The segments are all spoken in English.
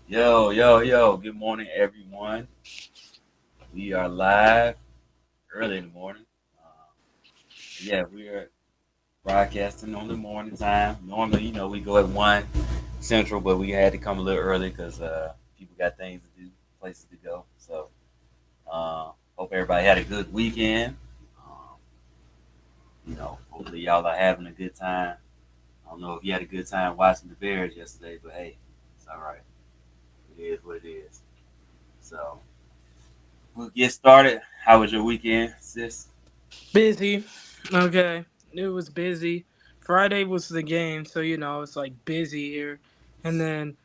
Yo, yo, yo. Good morning, everyone. We are live early in the morning. Yeah, we are broadcasting on the morning time. Normally, we go at 1 Central, but we had to come a little early because people got things to do, places to go. So, hope everybody had a good weekend. Um, hopefully, y'all are having a good time. I don't know if you had a good time watching the Bears yesterday, but hey, it's all right. It is what it is. So, we'll get started. How was your weekend, sis? Busy. Okay. It was busy. Friday was the game, so it's like busy here. And then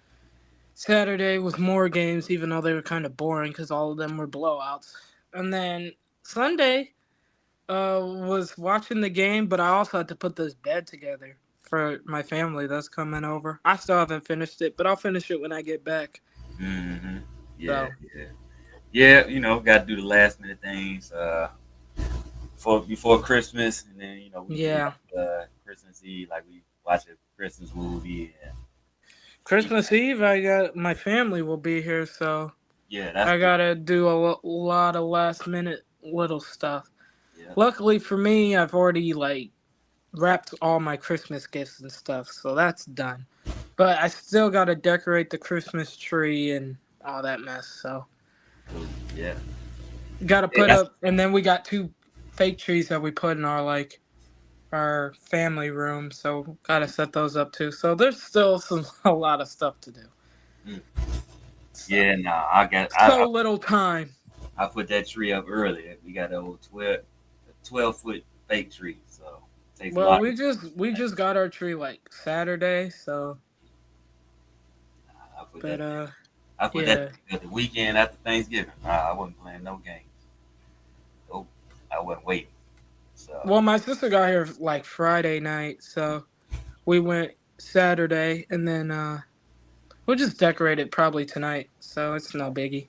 Saturday was more games, even though they were kind of boring because all of them were blowouts. And then Sunday was watching the game, but I also had to put this bed together for my family that's coming over. I still haven't finished it, but I'll finish it when I get back. Mm-hmm. Yeah, So yeah, yeah. Got to do the last minute things for before Christmas, and then we do yeah, like Christmas Eve, like we watch a Christmas movie, and you Christmas Eve I got my family will be here, so yeah, that's I good. gotta do a lot of last minute little stuff. Yeah, Luckily for me, I've already like wrapped all my Christmas gifts and stuff, so that's done. But I still gotta decorate the Christmas tree and all that mess. So cool. Yeah, gotta hey, put that's up, and then we got two fake trees that we put in our our family room. So gotta set those up too. So there's still some a lot of stuff to do. mm, So yeah. Nah, I got so little time. I put that tree up early. We got an old 12 foot fake tree, so it takes a Well, lot. we just got our tree like Saturday, so I put but that I put that yeah. at the weekend after Thanksgiving. I wasn't playing no games. Nope, I wasn't waiting. So. Well, my sister got here like Friday night, so we went Saturday, and then we'll just decorate it probably tonight. So it's no biggie.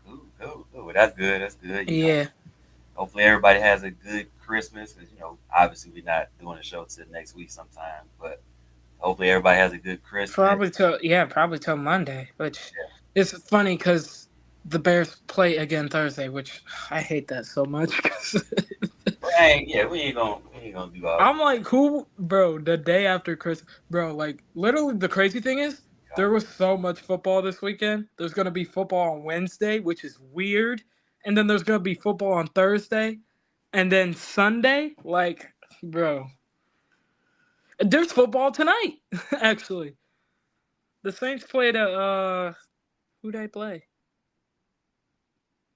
Cool, cool, cool. That's good. That's good. Yeah, Hopefully everybody has a good Christmas. Cause obviously we're not doing a show till next week sometime, but hopefully everybody has a good Christmas. probably till Monday. Which it's funny because the Bears play again Thursday, which I hate that so much. 'Cause Yeah, we ain't gonna do all. I'm like, who, bro? The day after Christmas, bro. Like, literally, the crazy thing is, there was so much football this weekend. There's gonna be football on Wednesday, which is weird, and then there's gonna be football on Thursday, and then Sunday. Like, bro, there's football tonight. Actually, the Saints played who they play?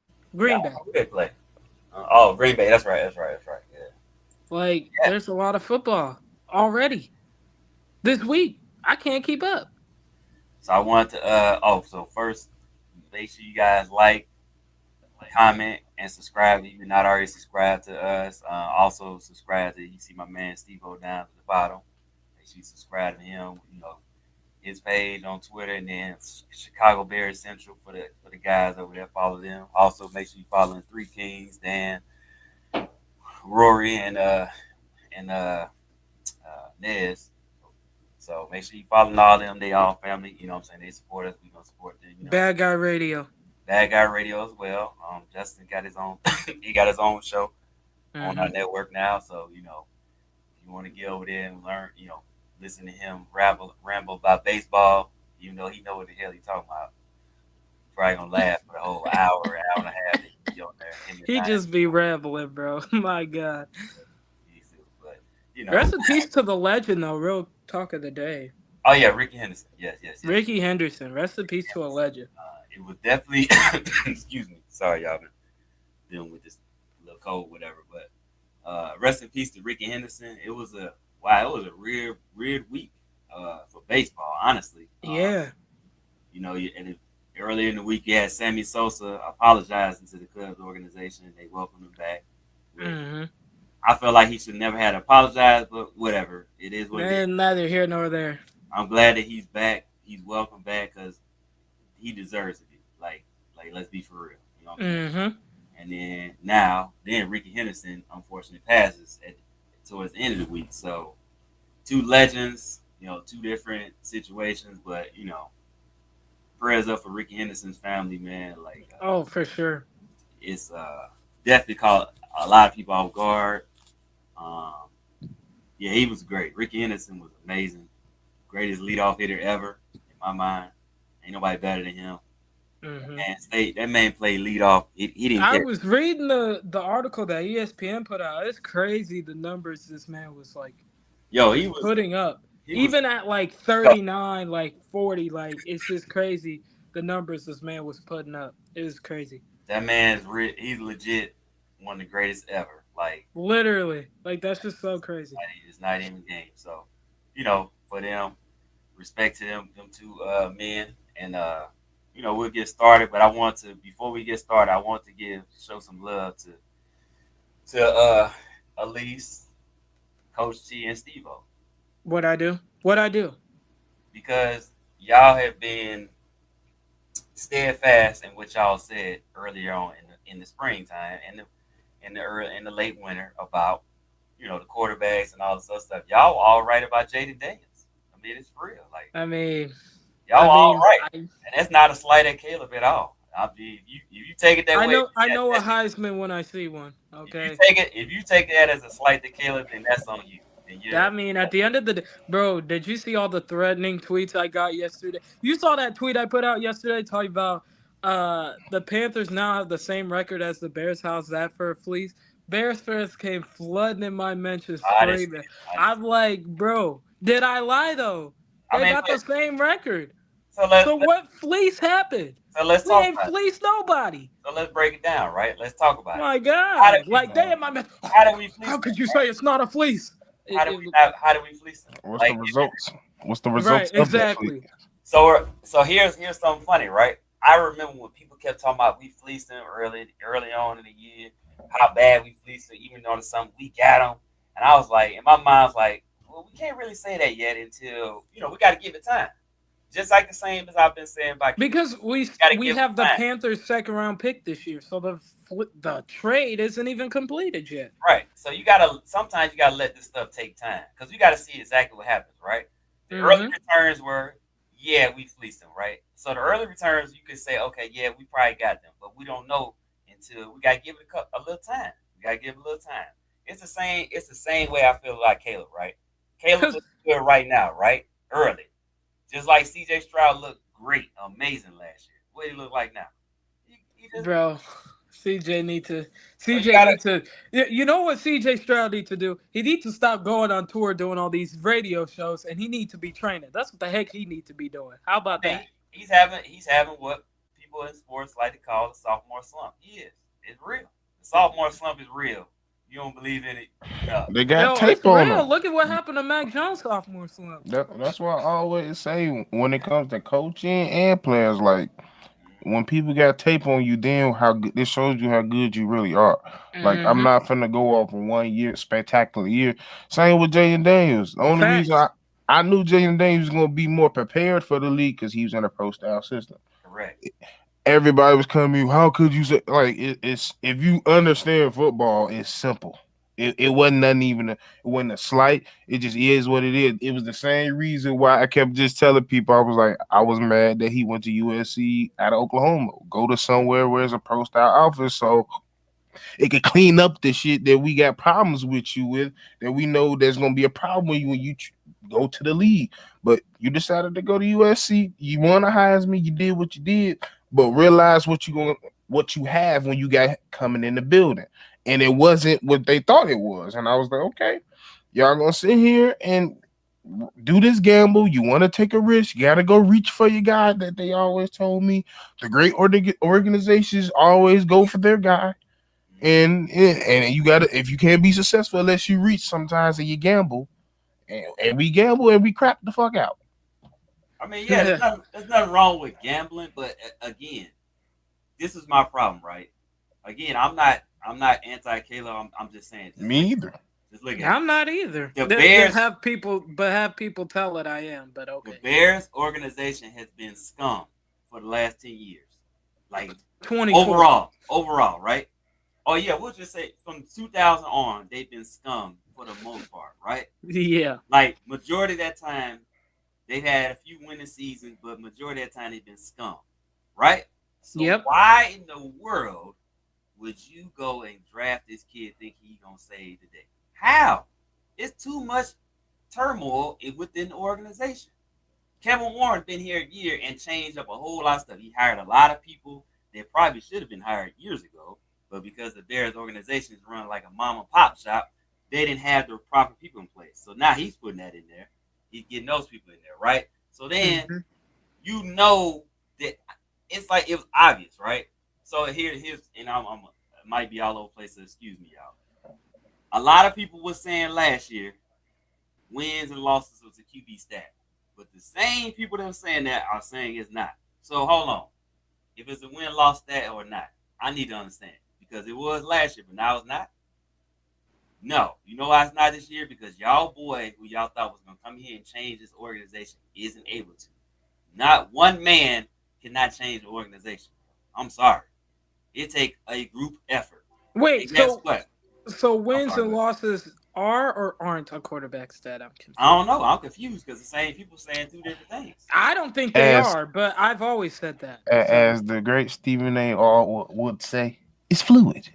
Yeah, I Green don't Bay. know who they play. Oh, Green Bay. That's right. That's right. That's right. Yeah. Like, Yeah. there's a lot of football already this week. I can't keep up. So I wanted to. So first, make sure you guys like, comment, and subscribe if you're not already subscribed to us. Also subscribe to. You see my man Steve O down at the bottom. Make sure you subscribe to him. His page on Twitter, and then Chicago Bears Central for the guys over there. Follow them. Also, make sure you follow the Three Kings, Dan, Rory, and Nez. So make sure you follow all them. They all family. You know what I'm saying? They support us. We gonna support them. Bad Guy Radio. Bad Guy Radio as well. Justin got his own. He got his own show on our Hmm. network now. So if you want to get over there and learn, listen to him ramble about baseball. You know he know what the hell he talking about. Probably gonna laugh for the whole hour and a half that he be on there. Him and He Diane. just be rambling, bro. My God. But Rest in peace to the legend, though. Real talk of the day. oh yeah, Ricky Henderson. Yes, yes, yes. Ricky Henderson. Rest in Ricky peace to a Henderson. legend. It was definitely. Excuse me. Sorry, y'all been dealing with this little cold, whatever. But rest in peace to Ricky Henderson. It was a wow. It was a weird week for baseball, honestly. Yeah. Earlier in the week, you had Sammy Sosa apologizing to the Cubs organization. They welcomed him back, which Mm-hmm. I feel like he should never had apologized, but whatever. It is what it is. And neither here nor there. I'm glad that he's back. He's welcome back because he deserves it. Like let's be for real. You know what I'm saying? Mm-hmm. And then Ricky Henderson unfortunately passes towards the end of the week. So two legends, two different situations, but prayers up for Ricky Henderson's family, man. Like Oh, for sure. it's definitely caught a lot of people off guard. Um, yeah, he was great. Ricky Henderson was amazing. Greatest leadoff hitter ever in my mind. Ain't nobody better than him. Hmm. That man played leadoff. He didn't I care. was reading the article that ESPN put out. It's crazy the numbers this man was like Yo, was putting up. he was Even at like 39, like 40, like it's just crazy the numbers this man was putting up. It was crazy. that he's legit one of the greatest ever. Like Literally. Like that's just so crazy. it's not even a game. So, for them, respect to them two men, and we'll get started. But before we get started, I want to show some love to Elise, Coach T, and Steve-O, What I do? What I do? because y'all have been steadfast in what y'all said earlier on in the springtime and in the late winter about the quarterbacks and all this other stuff. Y'all all right about Jaden Daniels. I mean, it's real. Like I mean, y'all all right, I, and that's not a slight at Caleb at all. I mean, if you take it that way, I know a Heisman when I see one. Okay. if you take that as a slight to Caleb, then that's on you. Then I mean, at the end of the day, bro, did you see all the threatening tweets I got yesterday? You saw that tweet I put out yesterday talking about the Panthers now have the same record as the Bears. How's that for a fleece? Bears fans came flooding in my mentions screaming. I'm like, bro, did I lie though? They got the same record. So what fleece happened? Let's we talk ain't fleeced nobody. So let's break it down, right? Let's talk about My God, like damn, how did we fleece? How could you say it's not a fleece? How do we fleece them? What's the results? What's the results? Right, exactly. So here's something funny, right? I remember when people kept talking about we fleeced them early on in the year, how bad we fleeced them, even though some we got them, and I was like, in my mind, I was like, well, we can't really say that yet until we got to give it time. Just like the same as I've been saying about because we have the Panthers' second round pick this year, so the trade isn't even completed yet. Right. So sometimes you gotta let this stuff take time because you gotta see exactly what happens, right? The early returns were, yeah, we fleeced them, right? So the early returns, you could say, okay, yeah, we probably got them, but we don't know until we gotta give it a little time. We gotta give it a little time. It's the same way I feel about Caleb, right? Caleb looks good right now, right? Early. Just like CJ Stroud looked great, amazing last year. What do he look like now? Bro, CJ need to. You know what CJ Stroud need to do? He needs to stop going on tour doing all these radio shows, and he needs to be training. That's what the heck he needs to be doing. How about that? He's having what people in sports like to call the sophomore slump. He is. It's real. The sophomore slump is real. You don't believe in it? No. They got tape on them. Look at what happened to Mac Jones sophomore slump. That's why I always say when it comes to coaching and players, like when people got tape on you, then it shows you how good you really are. Like I'm not finna go off in 1 year, spectacular year. Same with Jaden Daniels. The only reason I knew Jaden Daniels was gonna be more prepared for the league because he was in a pro style system. Correct. Everybody was coming to you. How could you say it's if you understand football, it's simple. It wasn't nothing it wasn't a slight. It just is what it is. It was the same reason why I kept just telling people I was mad that he went to USC out of Oklahoma. Go to somewhere where it's a pro style office so it could clean up the shit that we got problems with you with, that we know there's gonna be a problem with you when you go to the league. But you decided to go to USC. You won a Heisman. You did what you did. But realize what you have when you got coming in the building, and it wasn't what they thought it was. And I was like, okay, y'all gonna sit here and do this gamble. You want to take a risk? You got to go reach for your guy. That they always told me. The great organizations always go for their guy, and you gotta if you can't be successful unless you reach. Sometimes and you gamble, and we gamble and we crap the fuck out. I mean, yeah, there's nothing wrong with gambling, but again, this is my problem, right? Again, I'm not anti-Caleb. I'm just saying. Me either. Just look at I'm not either. The Bears have people tell it I am, but okay. The Bears organization has been scum for the last 10 years, like 20 overall, right? Oh yeah, we'll just say from 2000 on, they've been scum for the most part, right? Yeah. Like majority of that time, They've had a few winning seasons, but majority of the time they've been scum, right? So Yep. why in the world would you go and draft this kid thinking he's gonna save the day? How? It's too much turmoil within the organization. Kevin Warren's been here a year and changed up a whole lot of stuff. He hired a lot of people that probably should have been hired years ago, but because the Bears organization is run like a mom and pop shop, they didn't have the proper people in place. So now he's putting that in there. He's getting those people in there, right? So then you know that it's like it was obvious, right? So here's and I'm might be all over the place, so excuse me, y'all. A lot of people were saying last year wins and losses was a QB stat, but the same people that are saying that are saying it's not. So hold on, if it's a win-loss stat or not, I need to understand because it was last year, but now it's not. No, you know why it's not this year? Because y'all boy who y'all thought was gonna come here and change this organization isn't able to. Not one man cannot change the organization. I'm sorry. It takes a group effort. Wait, And guess what? so wins sorry, and go losses are or aren't a quarterback stat? I'm confused. I don't know. I'm confused because the same people saying two different things. I don't think they As are, but I've always said that. as the great Stephen A. R. would say, it's fluid.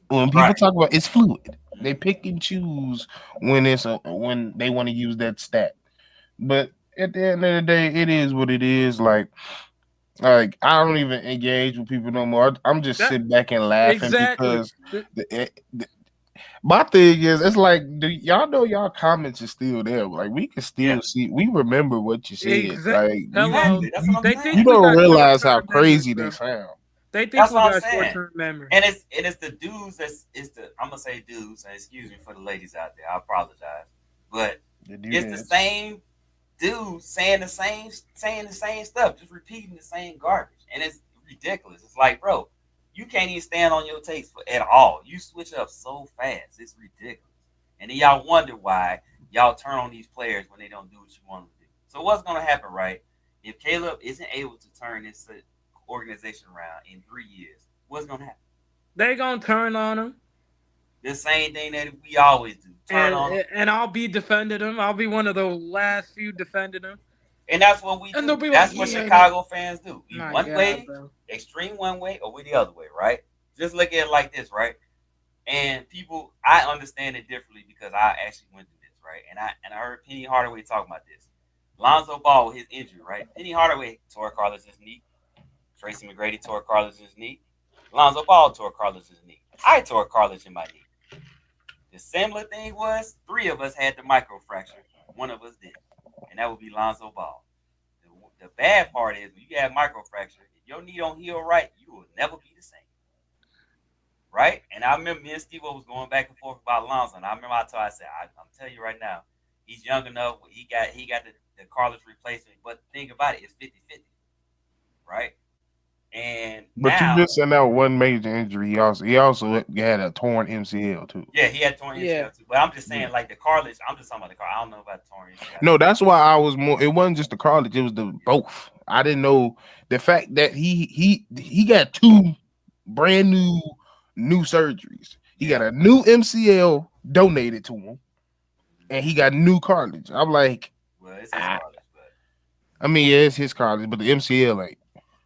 When people Right. talk about it's fluid, they pick and choose when when they want to use that stat. But at the end of the day, it is what it is. Like I don't even engage with people no more. I'm just That- sitting back and laughing Exactly. because my thing is, it's like, do y'all know y'all comments is still there? Like we can still Yeah. see, we remember what you said. Like Hello. Exactly. That's what I'm They saying. think you we don't got realize how short-term crazy memories, they bro. sound. They think That's we what I'm got saying. short-term memory. And it's the dudes I'm gonna say dudes, and excuse me for the ladies out there. I apologize. But it's the same dude saying the same stuff, just repeating the same garbage. And it's ridiculous. It's like, bro, you can't even stand on your takes at all. You switch up so fast. It's ridiculous. And then y'all wonder why y'all turn on these players when they don't do what you want them to do. So what's gonna happen, right? If Caleb isn't able to turn this organization around in 3 years, what's gonna happen? They gonna turn on him, The same thing that we always do. Turn on them. and I'll be defending him. I'll be one of the last few defending him. And that's what we And do. they'll be That's like, what yeah, Chicago fans do. We My one God, way, bro. extreme one way, or we the other way, right? Just look at it like this, right? And people, I understand it differently because I actually went through this, right? And I heard Penny Hardaway talking about this. Lonzo Ball, his injury, right? Penny Hardaway tore Carlos's knee. Tracy McGrady tore Carlos's knee. Lonzo Ball tore Carlos's knee. I tore Carlos in my knee. The similar thing was 3 of us had the microfracture. 1 of us did, and that would be Lonzo Ball. The bad part is when you have microfracture, if your knee don't heal right, you will never be the same. Right? And I remember me and Steve was going back and forth about Lonzo, and I remember I said, I'm telling you right now, he's young enough. He got the Carlos replacement, but the thing about it is 50-50. Right? And But now, you missing out one major injury. He also had a torn MCL too. yeah, he had torn MCL too. But I'm just saying, like the Carlos, I'm just talking about the car. I don't know about the torn MCL. No, that's why I was more. It wasn't just the college; it was the both. I didn't know the fact that he got 2 brand new surgeries. He got a new MCL donated to him, and he got new cartilage. I'm like, well, it's his cartilage, but I mean, yeah, it's his cartilage, but the MCL ain't.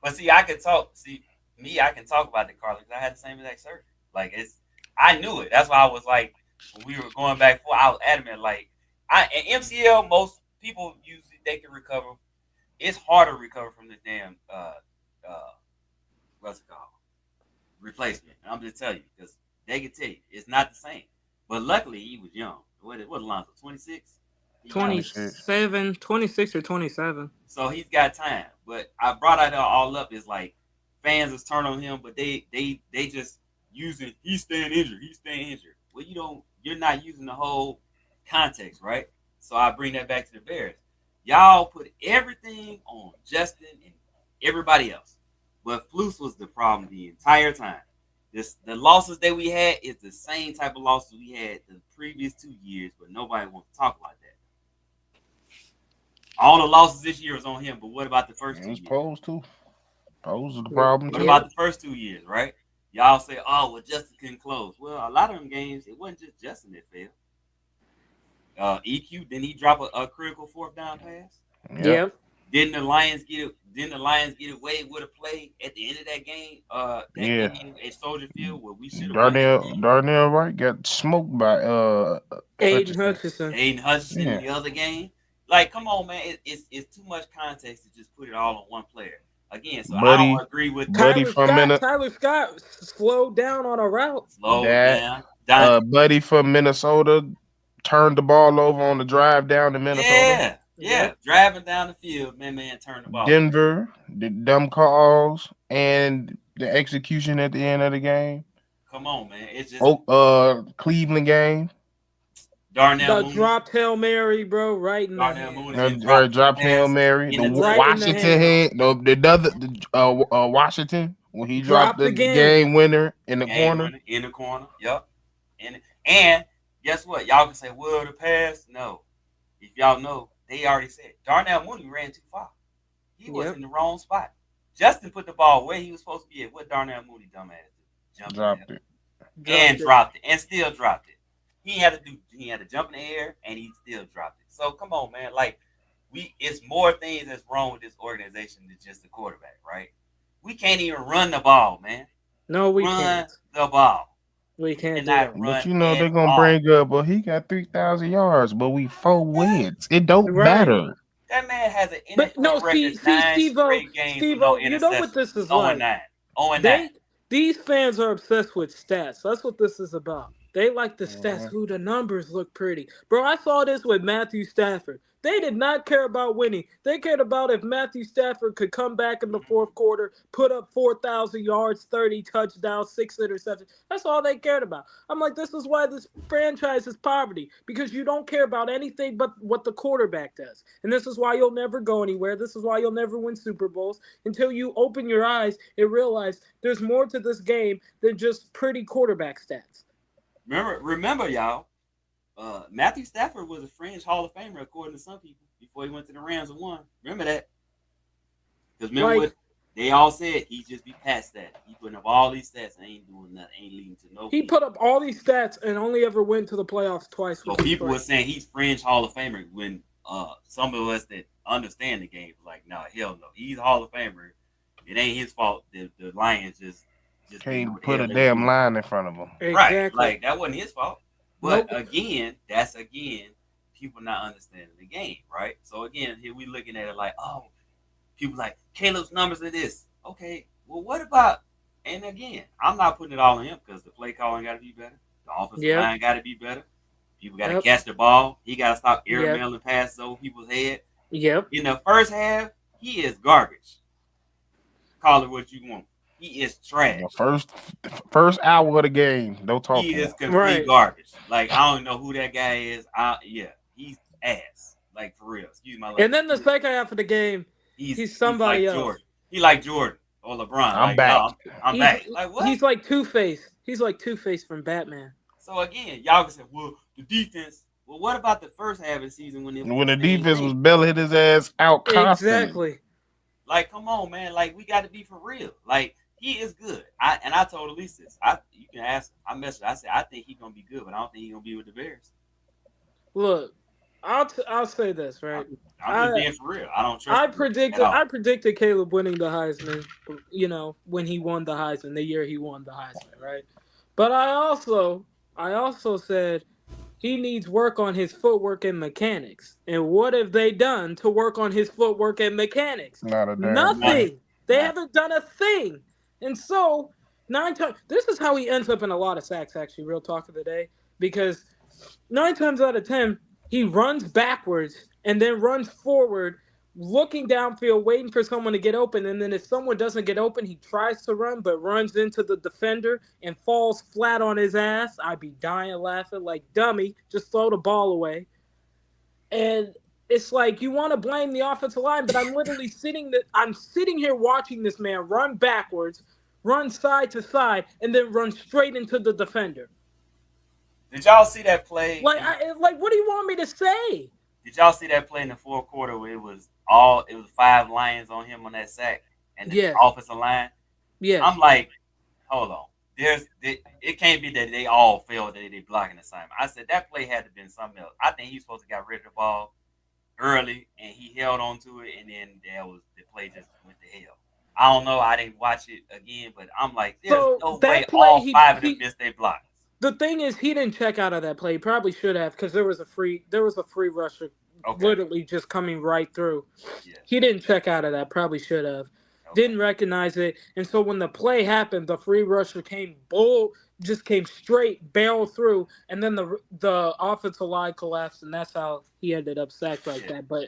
But see, I can talk. See, me, I can talk about the cartilage. I had the same exact surgery. Like I knew it. That's why I was like, when we were going back and forth, I was adamant. Like, an MCL, most people usually they can recover. It's hard to recover from the damn what's it called, replacement. And I'm just telling you because they can tell you it's not the same. But luckily, he was young. What Alonzo? 26. 27, 26 or 27. So he's got time. But I brought it all up is like fans is turn on him, but they just using he's staying injured. Well, you're not using the whole context, right? So I bring that back to the Bears. Y'all put everything on Justin and everybody else. But Flus was the problem the entire time. The losses that we had is the same type of losses we had the previous 2 years, but nobody wants to talk about that. All the losses this year was on him, but what about the first 2 years? Pose too. Pose is the problem. What about the first 2 years, right? Y'all say, oh, well, Justin couldn't close. Well, a lot of them games, it wasn't just Justin that failed. EQ, didn't he drop a critical 4th down pass? Yeah. Didn't the Lions get it? Didn't the Lions get away with a play at the end of that game? Yeah. Game at Soldier Field where we should have won that game. Darnell Wright got smoked by Aiden Hutchinson. Hutchinson. Aiden Hutchinson in the other game. Like, come on, man. It's too much context to just put it all on one player. Again, so I don't agree with Buddy Tyler Scott slowed down on a route. down. Buddy from Minnesota turned the ball over on the drive down to Minnesota. Yeah. Driving down the field, man, turned the ball. Denver, the dumb calls and the execution at the end of the game. Come on, man. It's just Cleveland game. Darnell The Mooney. dropped Hail Mary, bro, right in Darnell the Mooney. Dropped Hail Mary. The Washington hand. The Washington when he dropped the game winner in the corner. In the corner. Yep. And guess what? Y'all can say, well, the pass. No. If y'all know, they already said Darnell Mooney ran too far. He was in the wrong spot. Justin put the ball where he was supposed to be at. What Darnell Mooney dumbass dropped it. Dropped it. And still dropped it. He had to jump in the air and he still dropped it. So come on, man. Like it's more things that's wrong with this organization than just the quarterback, right? We can't even run the ball, man. No, we can't. The ball. We can't do that. But you know they're gonna bring up, well, he got 3,000 yards, but we 4 wins. It don't matter. That man has an NFL record, Steve-O, you know what this is like? 0-9. These fans are obsessed with stats. That's what this is about. They like the stats. Ooh, the numbers look pretty. Bro, I saw this with Matthew Stafford. They did not care about winning. They cared about if Matthew Stafford could come back in the fourth quarter, put up 4,000 yards, 30 touchdowns, 6 interceptions. That's all they cared about. I'm like, this is why this franchise is poverty, because you don't care about anything but what the quarterback does. And this is why you'll never go anywhere. This is why you'll never win Super Bowls until you open your eyes and realize there's more to this game than just pretty quarterback stats. Remember, y'all. Matthew Stafford was a fringe Hall of Famer according to some people before he went to the Rams and won. Remember that? Because remember what they all said, he just be past that. He putting up all these stats and ain't doing nothing, ain't leading to no. He put up all these stats and only ever went to the playoffs twice. So people were saying he's fringe Hall of Famer when some of us that understand the game like, nah, hell no, he's a Hall of Famer. It ain't his fault. The Lions just can't put a damn line in front of him. Exactly. Right, like that wasn't his fault. But again, that's people not understanding the game, right? So again, here we looking at it like, oh, people like Caleb's numbers are this. Okay, well, what about? And again, I'm not putting it all on him because the play calling got to be better. The offensive line got to be better. People got to catch the ball. He got to stop airmailing passes over people's head. Yep. In the first half, he is garbage. Call it what you want. He is trash. The first hour of the game, don't talk. He is complete garbage. Like, I don't know who that guy is. He's ass. Like, for real. Excuse my language. And then the second half of the game, he's somebody else. Jordan. He like Jordan or LeBron. I'm back. I'm back. Like, what? He's like Two-Face. He's like Two-Face from Batman. So again, y'all can say, well, the defense. Well, what about the first half of the season when the defense was belling his ass out constantly? Exactly. Like, come on, man. Like, we got to be for real. Like, he is good. I told Elise this. You can ask him. I messaged. I said I think he's gonna be good, but I don't think he's gonna be with the Bears. Look, I'll say this, right? I'm just being for real. I don't trust. I predicted Caleb winning the Heisman. You know, when he won the Heisman, the year he won the Heisman, right? But I also said he needs work on his footwork and mechanics. And what have they done to work on his footwork and mechanics? Nothing. They haven't done a thing. And so, 9 times, this is how he ends up in a lot of sacks, actually, real talk of the day, because 9 times out of 10, he runs backwards and then runs forward, looking downfield, waiting for someone to get open. And then if someone doesn't get open, he tries to run, but runs into the defender and falls flat on his ass. I'd be dying laughing like, dummy, just throw the ball away. And it's like you want to blame the offensive line, but I'm literally sitting here watching this man run backwards, run side to side, and then run straight into the defender. Did y'all see that play? Like, what do you want me to say? Did y'all see that play in the fourth quarter where it was 5 Lions on him on that sack and the offensive line? Yeah. I'm like, hold on. It can't be that they all failed that they blocking the assignment. I said that play had to have been something else. I think he's supposed to got rid of the ball early, and he held on to it, and then the play just went to hell. I don't know. I didn't watch it again, but I'm like, there's So no way that play, all five of them he missed their blocks. the thing is, he didn't check out of that play. He probably should have, because there was a free rusher Okay. literally just coming right through. Yeah. He didn't check out of that. Probably should have. Okay. Didn't recognize it, and so when the play happened, the free rusher just came straight, barreled through, and then the offensive line collapsed, and that's how he ended up sacked like that. But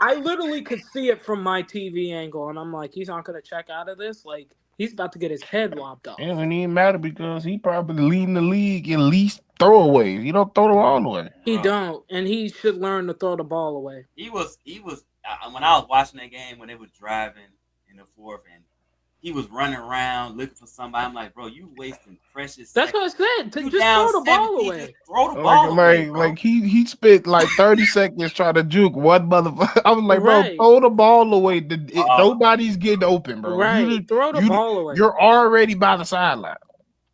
I literally could see it from my TV angle, and I'm like, he's not gonna check out of this. Like, he's about to get his head lopped off. It doesn't even matter because he probably leading the league in least throwaways. He don't throw the ball away. He don't, and he should learn to throw the ball away. He was when I was watching that game when they was driving in the fourth, and he was running around looking for somebody. I'm like, bro, you wasting precious. That's seconds. what I said. To You just down throw the ball 17, away. just throw the ball away, bro. Like he spent like 30 seconds trying to juke one motherfucker. I was like, bro, Right. throw the ball away. Nobody's getting open, bro. Right, throw the ball away. You're already by the sideline.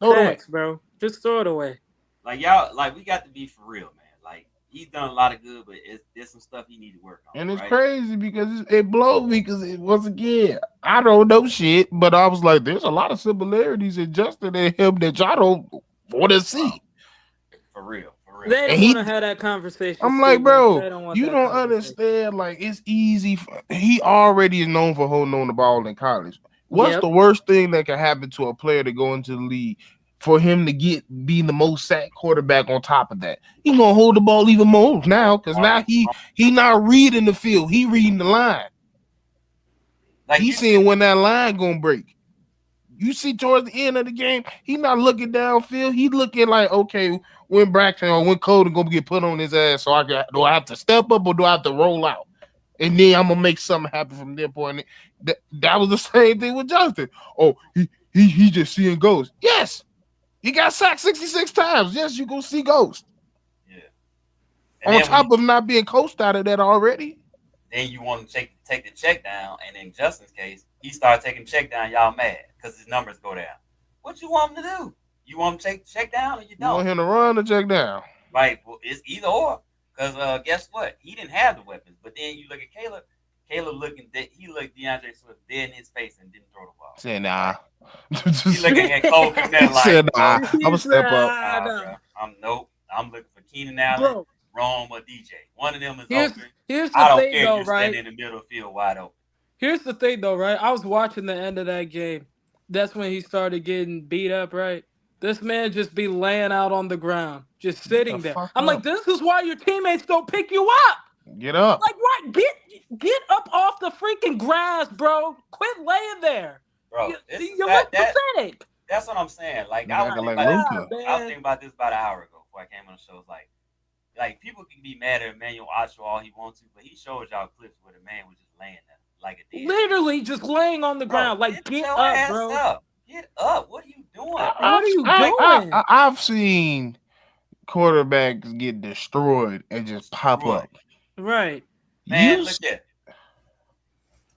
Throw it away. Facts, bro. Just throw it away. Like y'all, like we got to be for real, man. Like he's done a lot of good, but there's some stuff he need to work on. And it's right? crazy because it blows me because once again, I don't know shit, but I was like, there's a lot of similarities in Justin and him that y'all don't want to see. For real. They don't want to have that conversation. I'm like, bro, you don't understand. Like, it's easy. He already is known for holding on the ball in college. What's the worst thing that can happen to a player to go into the league? For him to be the most sacked quarterback on top of that, he's gonna hold the ball even more now because now he not reading the field, he reading the line. Like he's seeing when that line gonna break. You see towards the end of the game, he not looking downfield. He looking like, okay, when Braxton or when Coden gonna get put on his ass, so do I have to step up or do I have to roll out? And then I'm gonna make something happen from that point. That was the same thing with Justin. Oh, he just seeing ghosts. Yes. He got sacked 66 times. Yes, you gonna see ghosts. Yeah. On top of not being coached out of that already. Then you want to take the check down, and in Justin's case, he started taking check down. Y'all mad because his numbers go down. What you want him to do? You want him to take the check down, or you don't? You want him to run or check down? Like, well, it's either or. Because guess what? He didn't have the weapons. But then you look at Caleb. Caleb looked DeAndre Swift dead in his face and didn't throw the ball. Say nah. He looking at Cole Kmet like, said nah. I'm gonna step up. Nah, I'm looking for Keenan Allen, Rome, or DJ. One of them is open. Here's the I don't thing, care though, if you're right? standing in the middle of the field wide open. Here's the thing, though, right? I was watching the end of that game. That's when he started getting beat up, right? This man just be laying out on the ground, just sitting there. I'm like, this is why your teammates don't pick you up. Get up. Like, what? Get up off the freaking grass, bro. Quit laying there. Bro, you look pathetic. That's what I'm saying. Like, I was thinking about this about an hour ago before I came on the show. It's like people can be mad at Emmanuel Ocho all he wants to, but he showed y'all clips where the man was just laying there like a dead. Literally just laying on the ground. Like, get up, bro. Up. Get up. What are you doing? What are you doing? I've seen quarterbacks get destroyed and just pop up. Right. Man, look at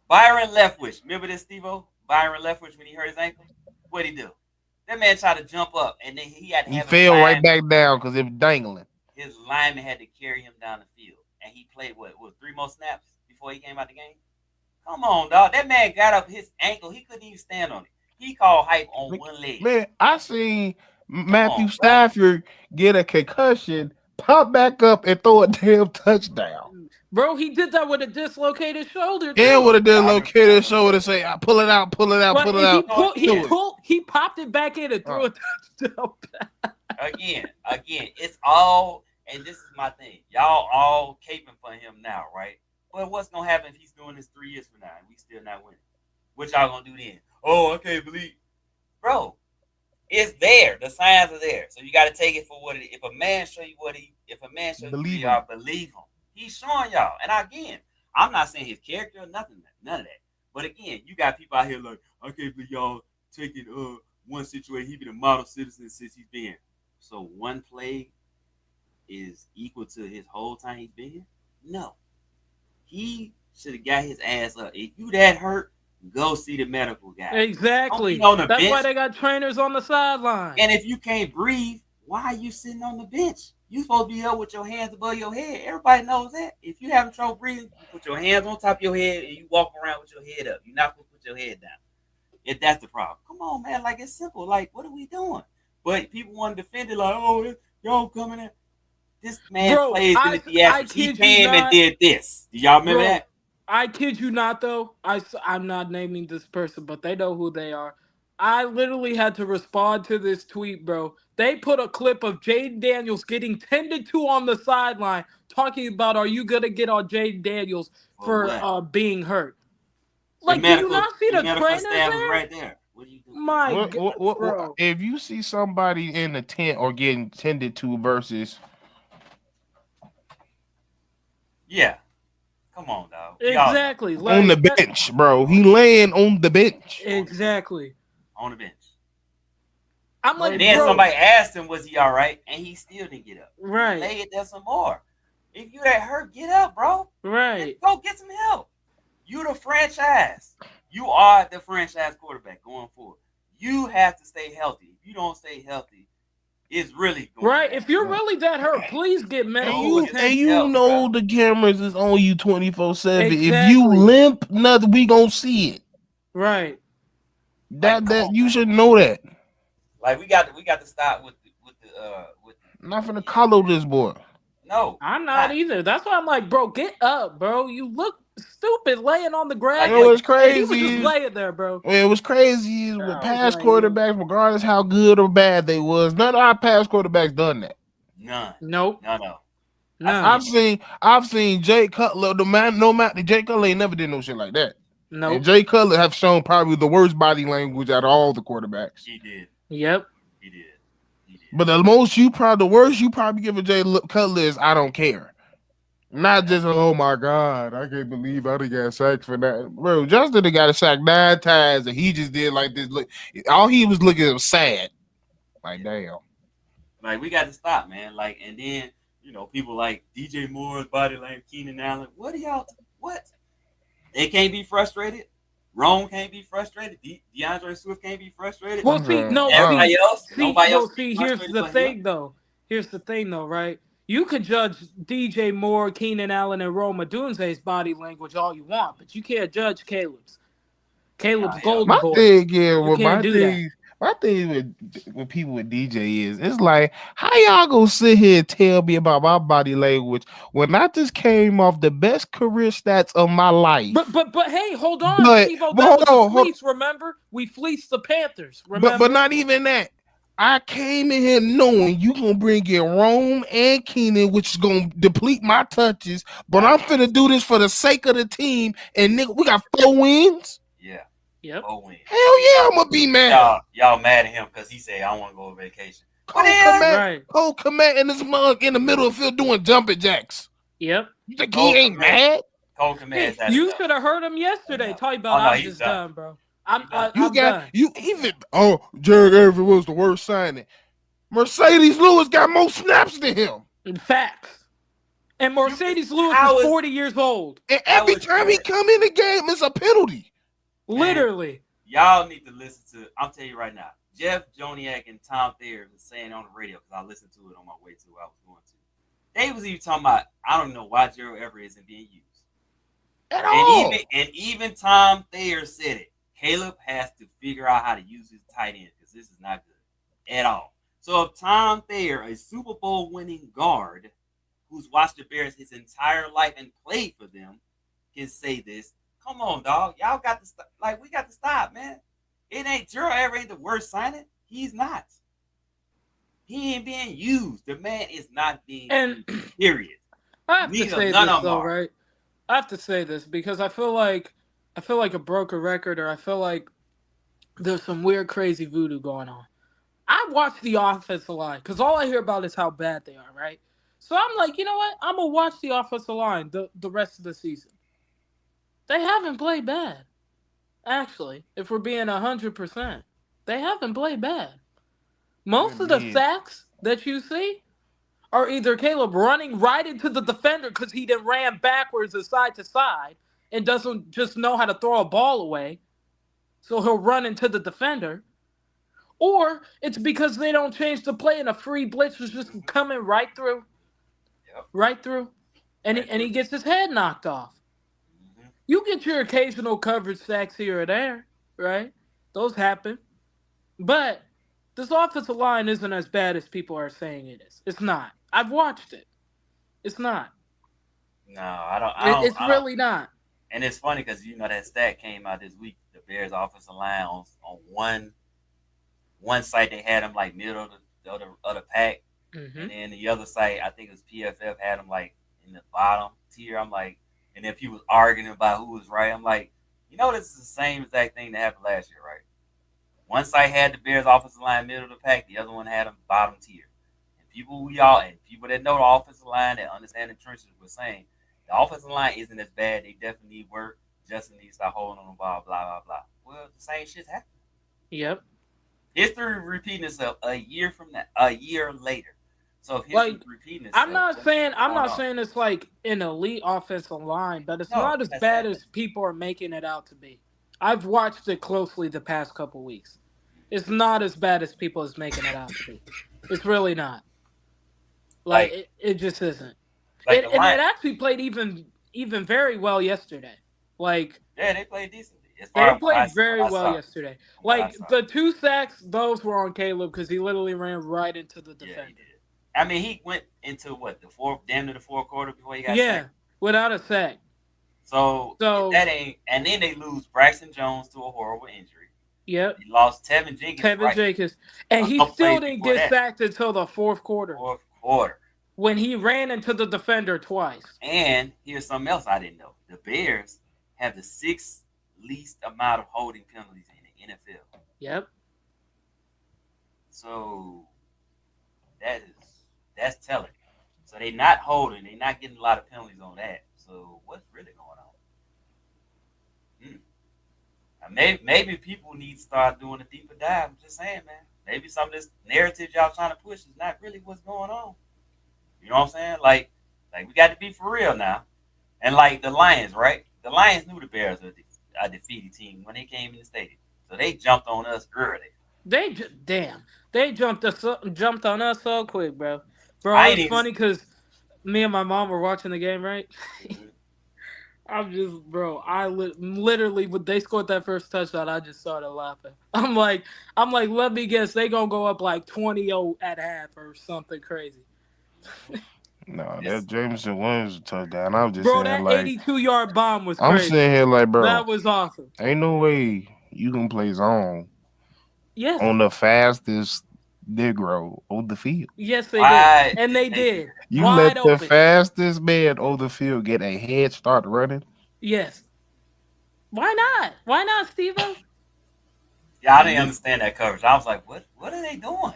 Byron Leftwich. Remember this, Steve-O? Byron Leftwich when he hurt his ankle? What'd he do? That man tried to jump up, and then he fell right back down because it was dangling. His lineman had to carry him down the field, and he played, 3 more snaps before he came out the game? Come on, dog. That man got up his ankle. He couldn't even stand on it. He called hype on one leg. Man, I seen Matthew Stafford get a concussion, pop back up, and throw a damn touchdown. Bro, he did that with a dislocated shoulder. And with a dislocated shoulder, say, pull it out, pull it out, pull it out. He popped it back in and threw a touchdown. Again, it's all, and this is my thing. Y'all all caping for him now, right? But what's going to happen if he's doing this 3 years from now and we still not winning? What y'all going to do then? Oh, I can't believe. Bro, it's there. The signs are there. So you got to take it for what it is. If a man show you believe him. He's showing y'all. And again, I'm not saying his character or nothing, none of that. But again, you got people out here like, I can't believe y'all taking one situation. He been a model citizen since he's been here. So one play is equal to his whole time he's been here? No. He should have got his ass up. If you that hurt, go see the medical guy. Exactly. That's why they got trainers on the sideline. And if you can't breathe, why are you sitting on the bench? You supposed to be up with your hands above your head. Everybody knows that. If you having trouble breathing, you put your hands on top of your head and you walk around with your head up. You're not supposed to put your head down. If that's the problem. Come on, man. Like, it's simple. Like, what are we doing? But people want to defend it like, oh, y'all coming in. This man plays in the theatrics. He came and did this. Do y'all remember that? I kid you not, though. I'm not naming this person, but they know who they are. I literally had to respond to this tweet, bro. They put a clip of Jaden Daniels getting tended to on the sideline, talking about, are you going to get on Jaden Daniels for being hurt? Like, do you not see the trainers there? Right there. What are you doing? My God, bro. If you see somebody in the tent or getting tended to versus... Yeah. Come on, dog. Exactly. Like, on the bench, bro. He laying on the bench. Exactly. On the bench. I'm like, and then somebody asked him, was he all right? And he still didn't get up. Right. Lay it there some more. If you that hurt, get up, bro. Right. Go get some help. You the franchise. You are the franchise quarterback going forward. You have to stay healthy. If you don't stay healthy, it's really going right. If you're really that hurt, please get medical attention. And you know the cameras is on you 24/7. If you limp, nothing, we gonna see it. Right. That you should know that. Like we got to stop with not finna color this boy. No, I'm not either. That's why I'm like, bro, get up, bro. You look stupid laying on the ground. It was crazy. He was just laying there, bro. It was crazy with past quarterbacks, regardless how good or bad they was. None of our past quarterbacks done that. None. Nope. No. I've seen Jay Cutler. Jay Cutler ain't never did no shit like that. No. And Jay Cutler have shown probably the worst body language out of all the quarterbacks. He did. Yep. He did. But the worst you probably give a Jay Cutler is I don't care. Not just, oh my God, I can't believe I done got sacked for that. Bro, Justin got a sack 9 times and he just did like this. Look, all he was looking was sad. Like, damn. Like, we got to stop, man. Like, and then, people like DJ Moore's body language, Keenan Allen. What? They can't be frustrated. Rome can't be frustrated. DeAndre Swift can't be frustrated. Well, everybody else. Nobody else. Here's the thing, though, right? You could judge DJ Moore, Keenan Allen, and Rome Odunze's body language all you want, but you can't judge Caleb's. Caleb's golden boy. My thing with people with DJ is, it's like, how y'all gonna sit here and tell me about my body language when I just came off the best career stats of my life? But hey, hold on, Steve-O. Remember? We fleeced the Panthers. Remember? But not even that. I came in here knowing you gonna bring in Rome and Keenan, which is gonna deplete my touches. But I'm finna do this for the sake of the team. And nigga, we got 4 wins. Yeah. Yep. 4 wins. Hell yeah, I'm gonna be mad. Y'all mad at him because he said I want to go on vacation. Cole Kmet in this mug in the middle of the field doing jumping jacks. Yep. You think he ain't mad? Cole Kmet. Hey, you should have heard him yesterday. Talk about I'm just done, bro. Jared Everett was the worst signing. Mercedes Lewis got more snaps than him. In facts. And Mercedes Lewis is 40 years old. And every time he come in the game, it's a penalty. Literally. Man, y'all need to listen to, I'm telling you right now, Jeff Joniak and Tom Thayer was saying on the radio, because I listened to it on my way to where I was going to. They was even talking about, I don't know why Gerald Everett isn't being used. At all. And even Tom Thayer said it. Caleb has to figure out how to use his tight end because this is not good at all. So if Tom Thayer, a Super Bowl winning guard who's watched the Bears his entire life and played for them, can say this, come on, dog. Y'all got to stop. Like, we got to stop, man. It ain't Gerald Everett ain't the worst signing. He's not. He ain't being used. The man is not being used, period. I have to say this, though, right? I have to say this because I feel like a broken record, or I feel like there's some weird, crazy voodoo going on. I watch the offensive line because all I hear about is how bad they are, right? So I'm like, you know what? I'm going to watch the offensive line the rest of the season. They haven't played bad. Actually, if we're being 100%, they haven't played bad. Most of the sacks that you see are either Caleb running right into the defender because he then ran backwards and side to side and doesn't just know how to throw a ball away, so he'll run into the defender, or it's because they don't change the play and a free blitz was just coming right through, Yep. right through, and Right he through. gets his head knocked off. Mhm. You get your occasional coverage sacks here or there, right? Those happen, but this offensive line isn't as bad as people are saying it is. It's not. I've watched it. It's not. No, I don't. I It, don't. it's I don't. really not. And it's funny because that stat came out this week. The Bears' offensive line on one site they had them like middle of the pack, Hmm. and then the other site I think it was PFF had them like in the bottom tier. I'm like, and then people was arguing about who was right. I'm like, this is the same exact thing that happened last year, right? One site had the Bears' offensive line middle of the pack, the other one had them bottom tier. And people that know the offensive line that understand the trenches were saying the offensive line isn't as bad. They definitely need work. Justin needs to start holding on the ball, blah blah blah. Well, the same shit's happening. Yep. History repeating itself a year from that, a year later. So if history Like repeating itself, I'm going not on? saying it's like an elite offensive line, but it's No, not as that's bad that. as people are making it out to be. I've watched it closely the past couple weeks. It's not as bad as people is making it out to be. It's really not. Like Like it just isn't. like the And line. it actually played even very well yesterday. Like Yeah, they played decently as far they as what I played very well saw. yesterday. From what I Like saw. the two sacks, those were on Caleb because he literally ran right into the Yeah, he defender. did. I mean, he went into what the fourth, damn near the fourth quarter before he got Yeah, sacked. without a sack. So if So that ain't, and then they lose Braxton Jones to a horrible injury. yep, They lost Tevin Jenkins Tevin right Jacobs, and a he couple still plays didn't before get that, sacked until the fourth quarter fourth quarter. when he ran into the defender twice. And here's something else I didn't know: the Bears have the sixth least amount of holding penalties in the NFL. Yep. So that's telling. So they not holding, they not getting a lot of penalties on that. So what's really going on? Maybe people need to start doing a deeper dive. I'm just saying, man. Maybe some of this narrative y'all trying to push is not really what's going on. You know what I'm saying? Like we got to be for real now. And like the Lions, right? The Lions knew the Bears were a defeated team when they came in the stadium, so they jumped on us early. They jumped on us so quick, bro. I Bro, ain't it's even. funny because me and my mom were watching the game, right? Mhm. I'm just, bro. Literally when they scored that first touchdown, I just started laughing. I'm like, let me guess, they gonna go up like 20-0 at half or something crazy. No, that It's Jameson Williams touchdown. I'm just Bro, saying, that like, 82-yard bomb was I'm crazy. sitting here like, bro, That was awesome. ain't no way you can play zone Yes, on the fastest Negro on the field. yes, they did, why and they thank you. did You wide let the open. fastest man on the field get a head start running. Yes, why not? Why not, Steve-O? Yeah, I didn't He, understand that coverage. I was like, what are they doing?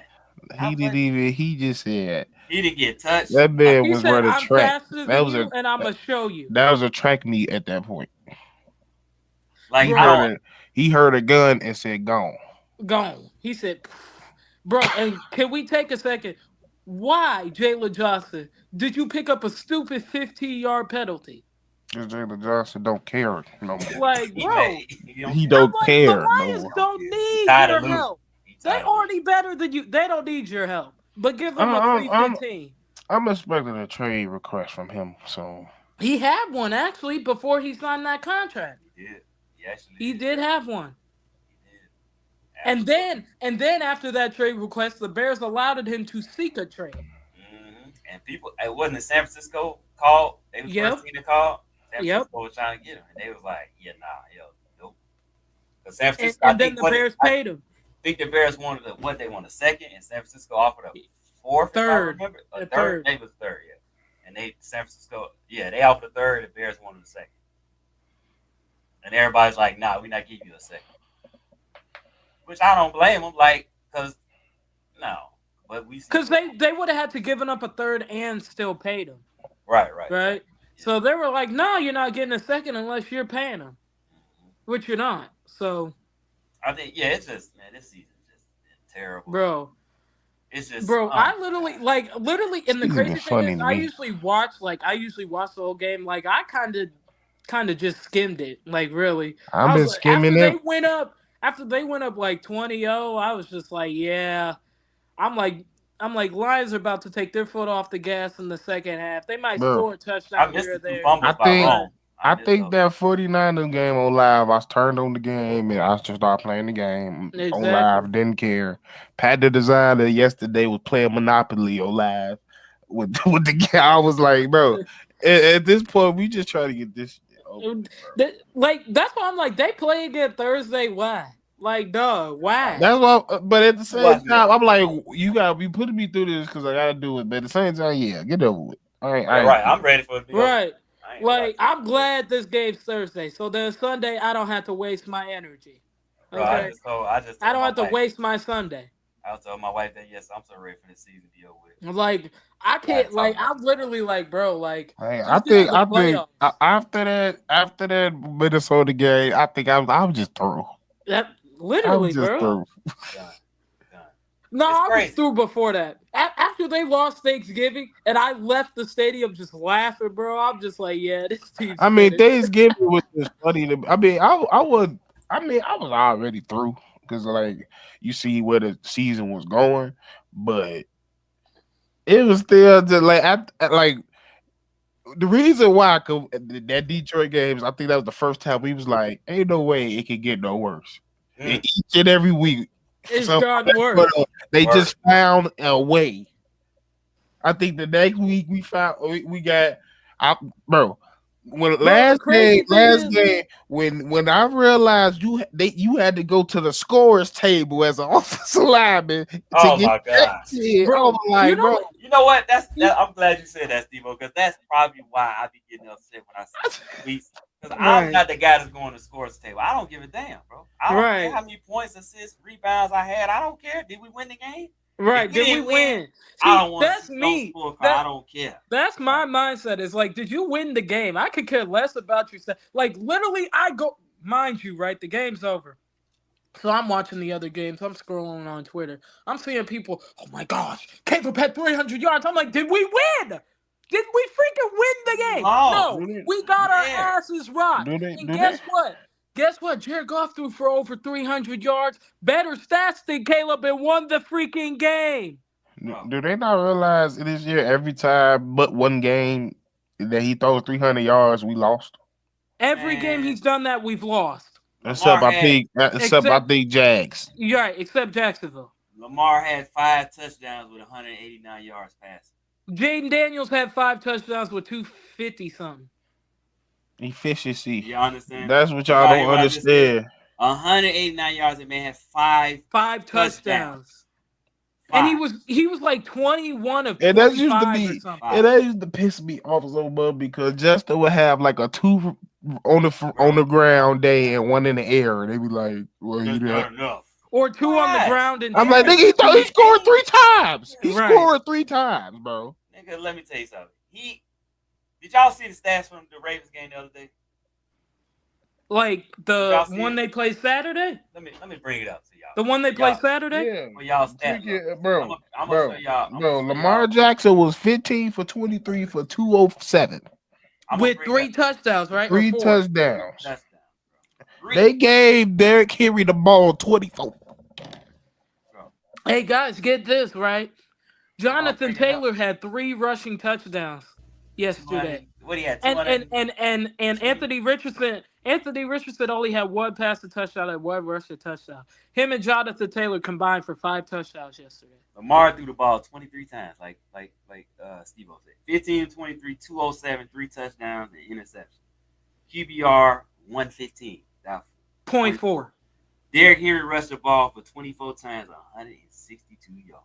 I he was didn't like, even. He just said he didn't get touched. that man He was said, running "I'm track. faster That than was you, a and I'm gonna show you, that was a track meet at that point. Like He I bro." heard don't. it. He heard a gun and said, "Gone." Gone. He said, "Bro, and can we take a second? Why, Jalen Johnson, did you pick up a stupid 15-yard penalty? Because Jalen Johnson don't care no more. Like, He mad. bro, He don't He care. don't I'm like, the care no Lions more. don't He need tired your of losing. help. He They tired of losing. already better than you. They don't need your help. But give them a I'm free I'm 15. I'm expecting a trade request from him. So He had one actually before he signed that contract. He did. He actually He did. did have one. He did. And Absolutely. then after that trade request, the Bears allowed him to seek a trade. And people, it wasn't the San Francisco call. They was Yep. first team to call. San Yep. Francisco was trying to get him, and they was like, "Yeah, nah, yo, nope." Because San And, Francisco, I and then think the Bears paid him. the Bears wanted they wanted a second, and San Francisco offered a fourth, if I Third. remember, a A third, third. maybe it was third, yeah. And San Francisco, yeah, they offered a third. The Bears wanted a second, and everybody's like, "Nah, we're not giving you a second." Which I don't blame them, like, because no, but we see Because they would have had to given up a third and still paid him. right. Right? Yeah. So they were like, no, you're not getting a second unless you're paying him. Mhm. Which you're not. So, I think, yeah, it's just, man, this season's just been terrible. bro. It's just, Bro, I literally and the It's even crazy thing funny is to I me. usually watch the whole game. Like I kinda just skimmed it. Like really. I've I was been like skimming after they it. went up after they went up like 20-0, I was just like, yeah. I'm like, Lions are about to take their foot off the gas in the second half. They might bro. score a I touchdown missed here or the two there. I fumbles by think Rome. I missed think those. that 49ers game on live, I turned on the game and I just started playing the game on Exactly. live, didn't care. Pat the designer yesterday was playing Monopoly on live with with the game. I was like, bro, at this point, we just try to get this shit over with, bro. Like that's why I'm like, they play again Thursday. Why? Like, dog, Right. why? That's why, but at the Who I same feel? time, I'm like, you gotta be putting me through this because I gotta do it. But at the same time, yeah, get over with. Yeah, right. I'm ready for it to be over. Right. I ain't Like, watching. I'm glad this game's Thursday, so then Sunday I don't have to waste my energy. Bro, I Okay, just told I don't my have to wife. waste my Sunday. I told my wife that yes, I'm so ready for this season to be over with. Like, I We had can't. to talk Like, about I'm this. literally like, bro. Like, Hey, just get to the playoffs. after that Minnesota game, I think I'm just through. That I'm literally, just bro. through. Done. Done. No, It's I was crazy. through before that. After they lost Thanksgiving and I left the stadium just laughing, bro. I'm just like, yeah, this team's I mean, finished. Thanksgiving was just funny to me. I mean, I would. I mean, I was already through because like you see where the season was going, but it was still just like like the reason why that Detroit games. I think that was the first time we was like, ain't no way it could get no worse. Mm. Each and every week, It's so gotten worse. they Word. just found a way. I think the next week we got, bro. When Bro, the last crazy thing is, when I realized you had to go to the scores table as an offensive lineman to Oh get my that god. shit. I bro, was like, you know bro, what? You know what? I'm glad you said that, Steve, because that's probably why I be getting upset when I see tweets. Because I'm Right. not the guy that's going to scores table. I don't give a damn, bro. I don't Right. care how many points, assists, rebounds I had. I don't care. Did we win the game? Right. If Did we didn't win? I See, don't want to that's see no me. scorecard. I That don't care. that's my mindset. Is like, did you win the game? I could care less about your like literally I go mind you, right? The game's over. So I'm watching the other games. I'm scrolling on Twitter. I'm seeing people, oh my gosh, Caleb had 300 yards. I'm like, did we win? Did we freaking win the game? Lost. No, do they we got our Yeah. asses rocked. do they And do guess they what? Guess what? Jared Goff threw for over 300 yards. Better stats than Caleb and won the freaking game. Bro. do they not realize this year every time but one game that he throws 300 yards we lost? Every game Man, he's done that, we've lost. Lamar had Except I think Jags. You're right, except Jacksonville. 5 touchdowns with 189 yards passing. Jaden Daniels had 5 touchdowns with 250 something. Efficiency. You understand? That's what y'all Right, don't what I just said. understand. 189 yards. That man had 5 5 touchdowns. And he was like 21 of 25 And that used to or be, something. and that used to piss me off so much because Justin would have like a 2 on the ground day and 1 in the air, and they be like, "Well, That's you not know." enough. Or 2 on the Right. ground and I'm like, nigga, he scored 3 times. He Right. scored 3 times, bro. Nigga, let me tell you something. Did y'all see the stats from the Ravens game the other day? like the Y'all see one it? they played Saturday? Let me bring it up to y'all. The one they played Saturday? Yeah, For y'all stats. bro. I'm gonna show y'all. Bro, Lamar Jackson was 15 for 23 for 207. With 3 touchdowns, right? 3 or 4? touchdowns. Touchdowns, bro. They gave Derrick Henry the ball 24. Bro. Hey guys, get this, right? Jonathan bring it up. Taylor had 3 rushing touchdowns yesterday. What he had? And Anthony Richardson only had 1 passing touchdown and 1 rushing touchdown. Him and Jonathan Taylor combined for 5 touchdowns yesterday. Lamar threw the ball 23 times, like Steve-O said. 15 23, 207, 3 touchdowns, and interception. QBR 115. 0.4. Derrick Henry rushed the ball for 24 times, 162 yards.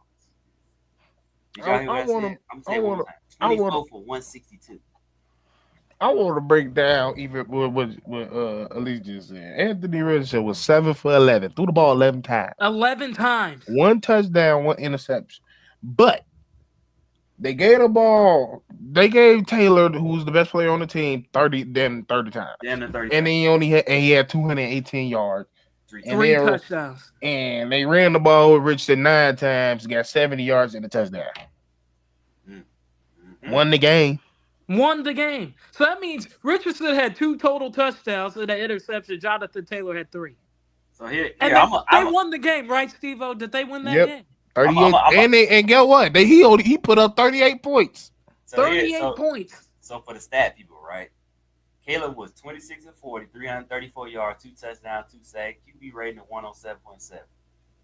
Did y'all hear what I said? I'm saying one more time. 24 for 162. I want to break down even what Elise just said. Anthony Richardson was 7 for 11, threw the ball 11 times, 11 times. 1 touchdown, 1 interception. But they gave Taylor, who was the best player on the team, 30 times. Damn the 30. And he had 218 yards. 3 touchdowns. And they ran the ball with Richardson 9 times, got 70 yards and a touchdown. Mm-hmm. Won the game. Won the game. So that means Richardson had 2 total touchdowns and an interception. Jonathan Taylor had 3. So So here, And I'm they won the game, right, Steve-O? Did they win that Yep. game? 38. And get what? He put up 38 points. so 38 points. So for the stat people, right? Caleb was 26 and 40, 334 yards, 2 touchdowns, 2 sacks, QB rating of 107.7.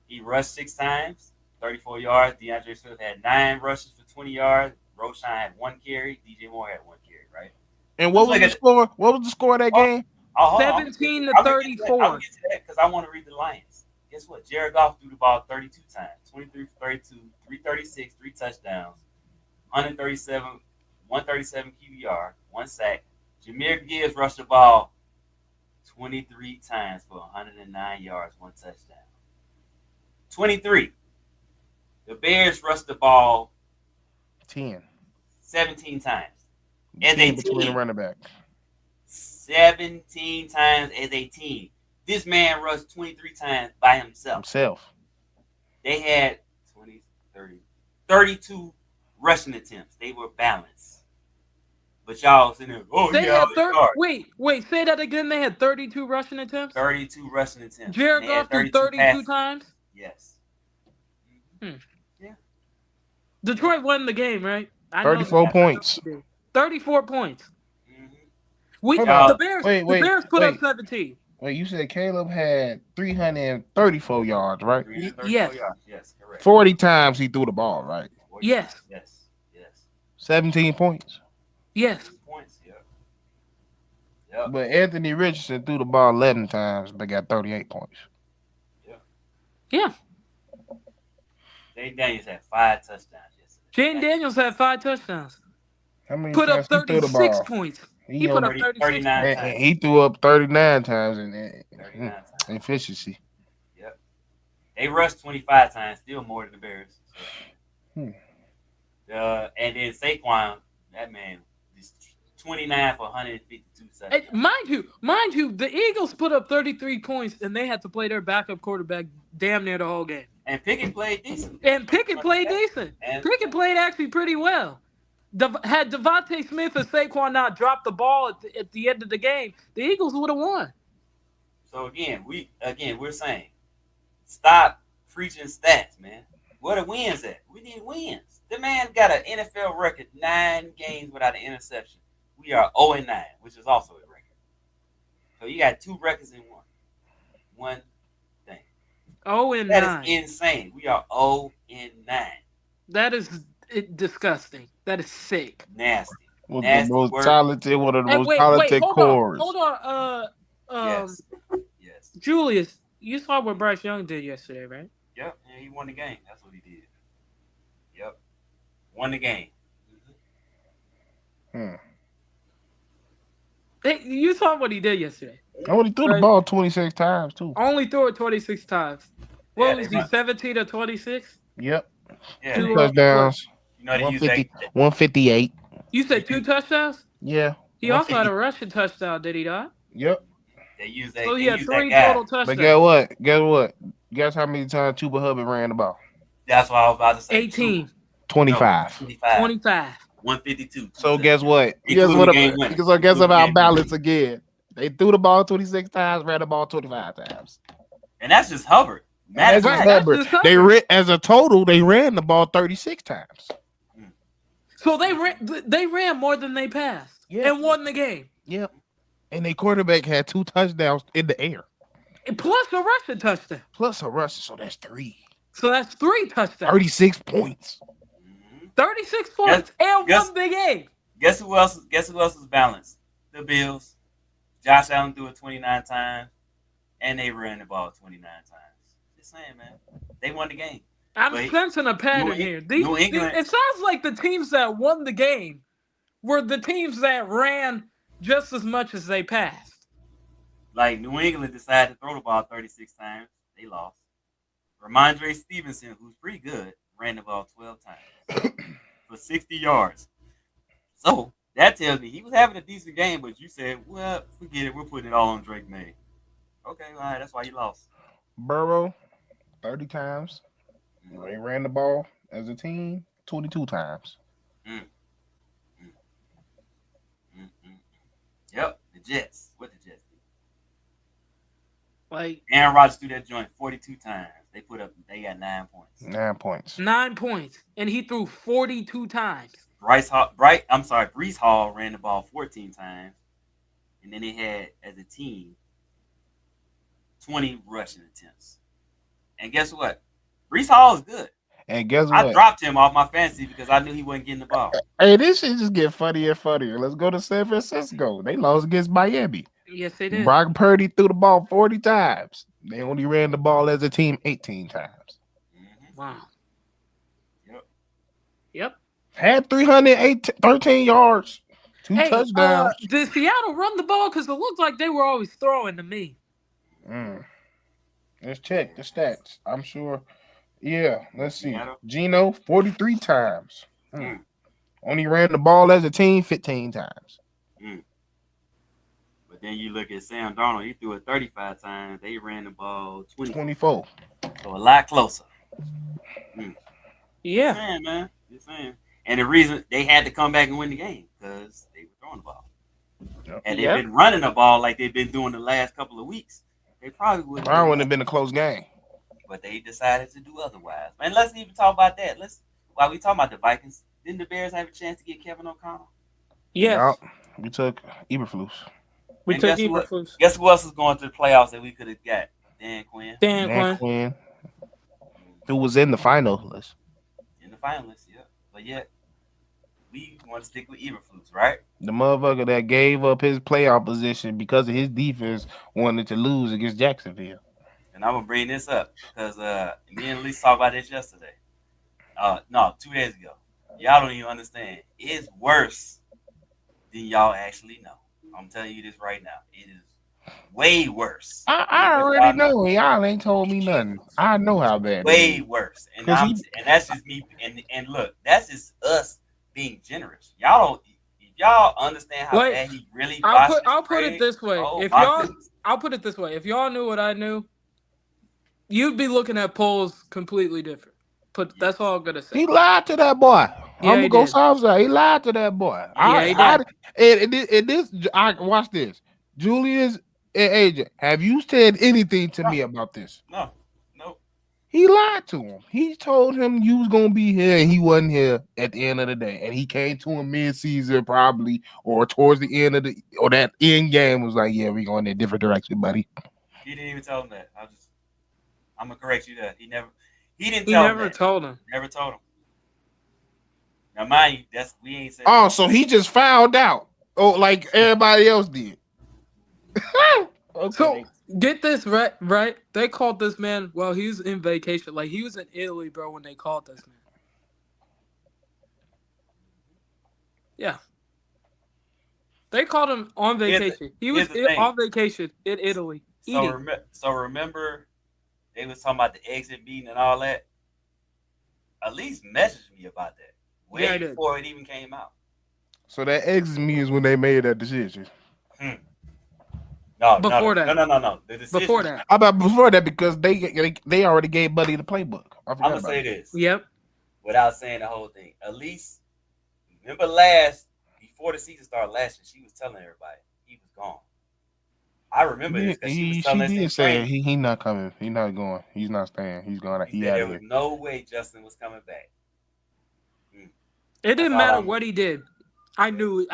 He rushed 6 times, 34 yards. DeAndre Swift had 9 rushes for 20 yards. Roshan had 1 carry. DJ Moore had 1 carry, right? And what was the score? What was the score of that game? 17 to 34. I'm going to get to that because I want to read the Lions. Guess what? Jared Goff threw the ball 32 times, 23 for 32, 336, 3 touchdowns, 137 QBR, 1 sack. Jahmyr Gibbs rushed the ball 23 times for 109 yards, 1 touchdown. 23. The Bears rushed the ball 17 times. As a between the team. running back. 17 times as a team. This man rushed 23 times by himself. They had 20, 30, 32 rushing attempts. They were balanced. But y'all sitting there, they had wait, say that again. They had 32 rushing attempts? 32 rushing attempts. Jared Goff threw 32 times? Yes. Yeah. Detroit won the game, right? 34 points. 34 points. Mm-hmm. The Bears put up 17. Wait, you said Caleb had 334 yards, right? Yes. Yes, correct. 40 times he threw the ball, right? Yes. 17 points. Yes. Points, yeah. But Anthony Richardson threw the ball 11 times, but got 38 points. Yeah. Jayden Daniels had 5 touchdowns yesterday. Jayden Daniels had 5 touchdowns. How many put up times he threw the 36 ball? points. He put up 39 times. And he threw up 39 times in 39 times. efficiency. Yep. They rushed 25 times, still more than the Bears. So. And then Saquon, that man, is 29 for 152 seconds. Mind you, the Eagles put up 33 points and they had to play their backup quarterback damn near the whole game. And Pickett played decent. Pickett played actually pretty well. Had Devontae Smith and Saquon not dropped the ball at the end of the game, the Eagles would have won. So we're saying, stop preaching stats, man. Where the wins at? We need wins. The man got an NFL record, 9 games without an interception. We are 0-9, which is also a record. So you got 2 records in one thing. 0-9. That is insane. We are 0-9. That is disgusting. That is sick. Nasty. One of the most talented cores. Hold on. Yes. Julius, you saw what Bryce Young did yesterday, right? Yep. Yeah, he won the game. That's what he did. Yep. Won the game. Hey, you saw what he did yesterday. Only threw the ball 26 times, too. Only threw it 26 times. What was he, 17 or 26? Yep. Yeah, 2 touchdowns. You know, 158. You said 2 touchdowns? Yeah. He also had a rushing touchdown, did he not? Yep. They used that. So he had 3 total touchdowns. But guess what? Guess how many times Chuba Hubbard ran the ball? That's what I was about to say. 18. 25. No, 25. 152. So guess what? Guess about balance again. They threw the ball 26 times, ran the ball 25 times. And that's just Hubbard. That's just Hubbard. They as a total, they ran the ball 36 times. So they ran more than they passed and won the game. Yep. And their quarterback had 2 touchdowns in the air. Plus a rushing touchdown. So that's 3. So that's 3 touchdowns. 36 points. 36 points and won the game. Guess who else was balanced? The Bills. Josh Allen threw it 29 times, and they ran the ball 29 times. Just saying, man. They won the game. I'm sensing a pattern here. It sounds like the teams that won the game were the teams that ran just as much as they passed. Like New England decided to throw the ball 36 times. They lost. Ramondre Stevenson, who's pretty good, ran the ball 12 times for 60 yards. So that tells me he was having a decent game, but you said, well, forget it. We're putting it all on Drake May. Okay, all right. That's why you lost. Burrow, 30 times. They ran the ball as a team 22 times. Yep, the Jets. What the Jets Like Aaron Rodgers threw that joint 42 times. They got 9 points. 9 points. 9 points, and he threw 42 times. Breece Hall ran the ball 14 times, and then they had as a team 20 rushing attempts. And guess what? Breece Hall is good. And guess I what? dropped him off my fantasy because I knew he wasn't getting the ball. Hey, this shit just get funnier and funnier. Let's go to San Francisco. They lost against Miami. Yes, they did. Brock Purdy threw the ball 40 times. They only ran the ball as a team 18 times. Wow. Yep. Yep. Had 13 yards, 2 touchdowns. Did Seattle run the ball? Because it looked like they were always throwing to me. Let's check the stats. I'm sure. Yeah, let's see. Seattle. Geno 43 times. Only ran the ball as a team 15 times. But then you look at Sam Darnold. He threw it 35 times. They ran the ball 24. So a lot closer. Yeah. Just saying, man. Just saying. And the reason they had to come back and win the game because they were throwing the ball. Yep. And they've been running the ball like they've been doing the last couple of weeks. They probably wouldn't. Wouldn't have been a close game. But they decided to do otherwise. Man, let's even talk about that. While we talking about the Vikings, didn't the Bears have a chance to get Kevin O'Connell? Yes. Yep. We took Eberflus. We And took guess what? Eberflus. Guess who else is going to the playoffs that we could have got? Dan Quinn. Dan Quinn. Who was in the finals. In the finalists, yeah. But yet, we want to stick with Eberflus, right? The motherfucker that gave up his playoff position because of his defense wanted to lose against Jacksonville. And I'm going to bring this up because me and Elise talked about this yesterday. 2 days ago. Y'all don't even understand. It's worse than y'all actually know. I'm telling you this right now. It is way worse. I already know. Y'all ain't told me nothing. I know how bad. Way worse. And that's just me. And look, that's just us being generous. Y'all understand how bad he really. I'll put it this way. I'll put it this way. If y'all knew what I knew, you'd be looking at polls completely different. But that's all I'm gonna say. He lied to that boy. Yeah, I'm gonna go southside. He lied to that boy. Watch this. Julius and AJ, have you said anything to me about this? No. He lied to him. He told him you was gonna be here, and he wasn't here at the end of the day. And he came to him mid-season, probably, or towards the end of that end game was like, yeah, we going in a different direction, buddy. He didn't even tell him that. I'm gonna correct you there. He never told him. Never told him. Now, mind you, we ain't said. Oh, so he just found out. Oh, like everybody else did. Okay. So get this right. They called this man. Well, he was in vacation. Like he was in Italy, bro, when they called this man. Yeah. They called him on vacation. He was on vacation in Italy. So remember, they was talking about the exit meeting and all that. At least message me about that way before it even came out. So that exit meeting is when they made that decision. No. Before that. No. The decision. Before that. How about before that? Because they already gave Buddy the playbook. I'm gonna say this. Yep. Without saying the whole thing. At least remember before the season started last year, she was telling everybody he was gone. I remember this because she was telling us. She did say he not coming. He's not going. He's not staying. He's going. There was no way Justin was coming back. It didn't matter what he did. I knew.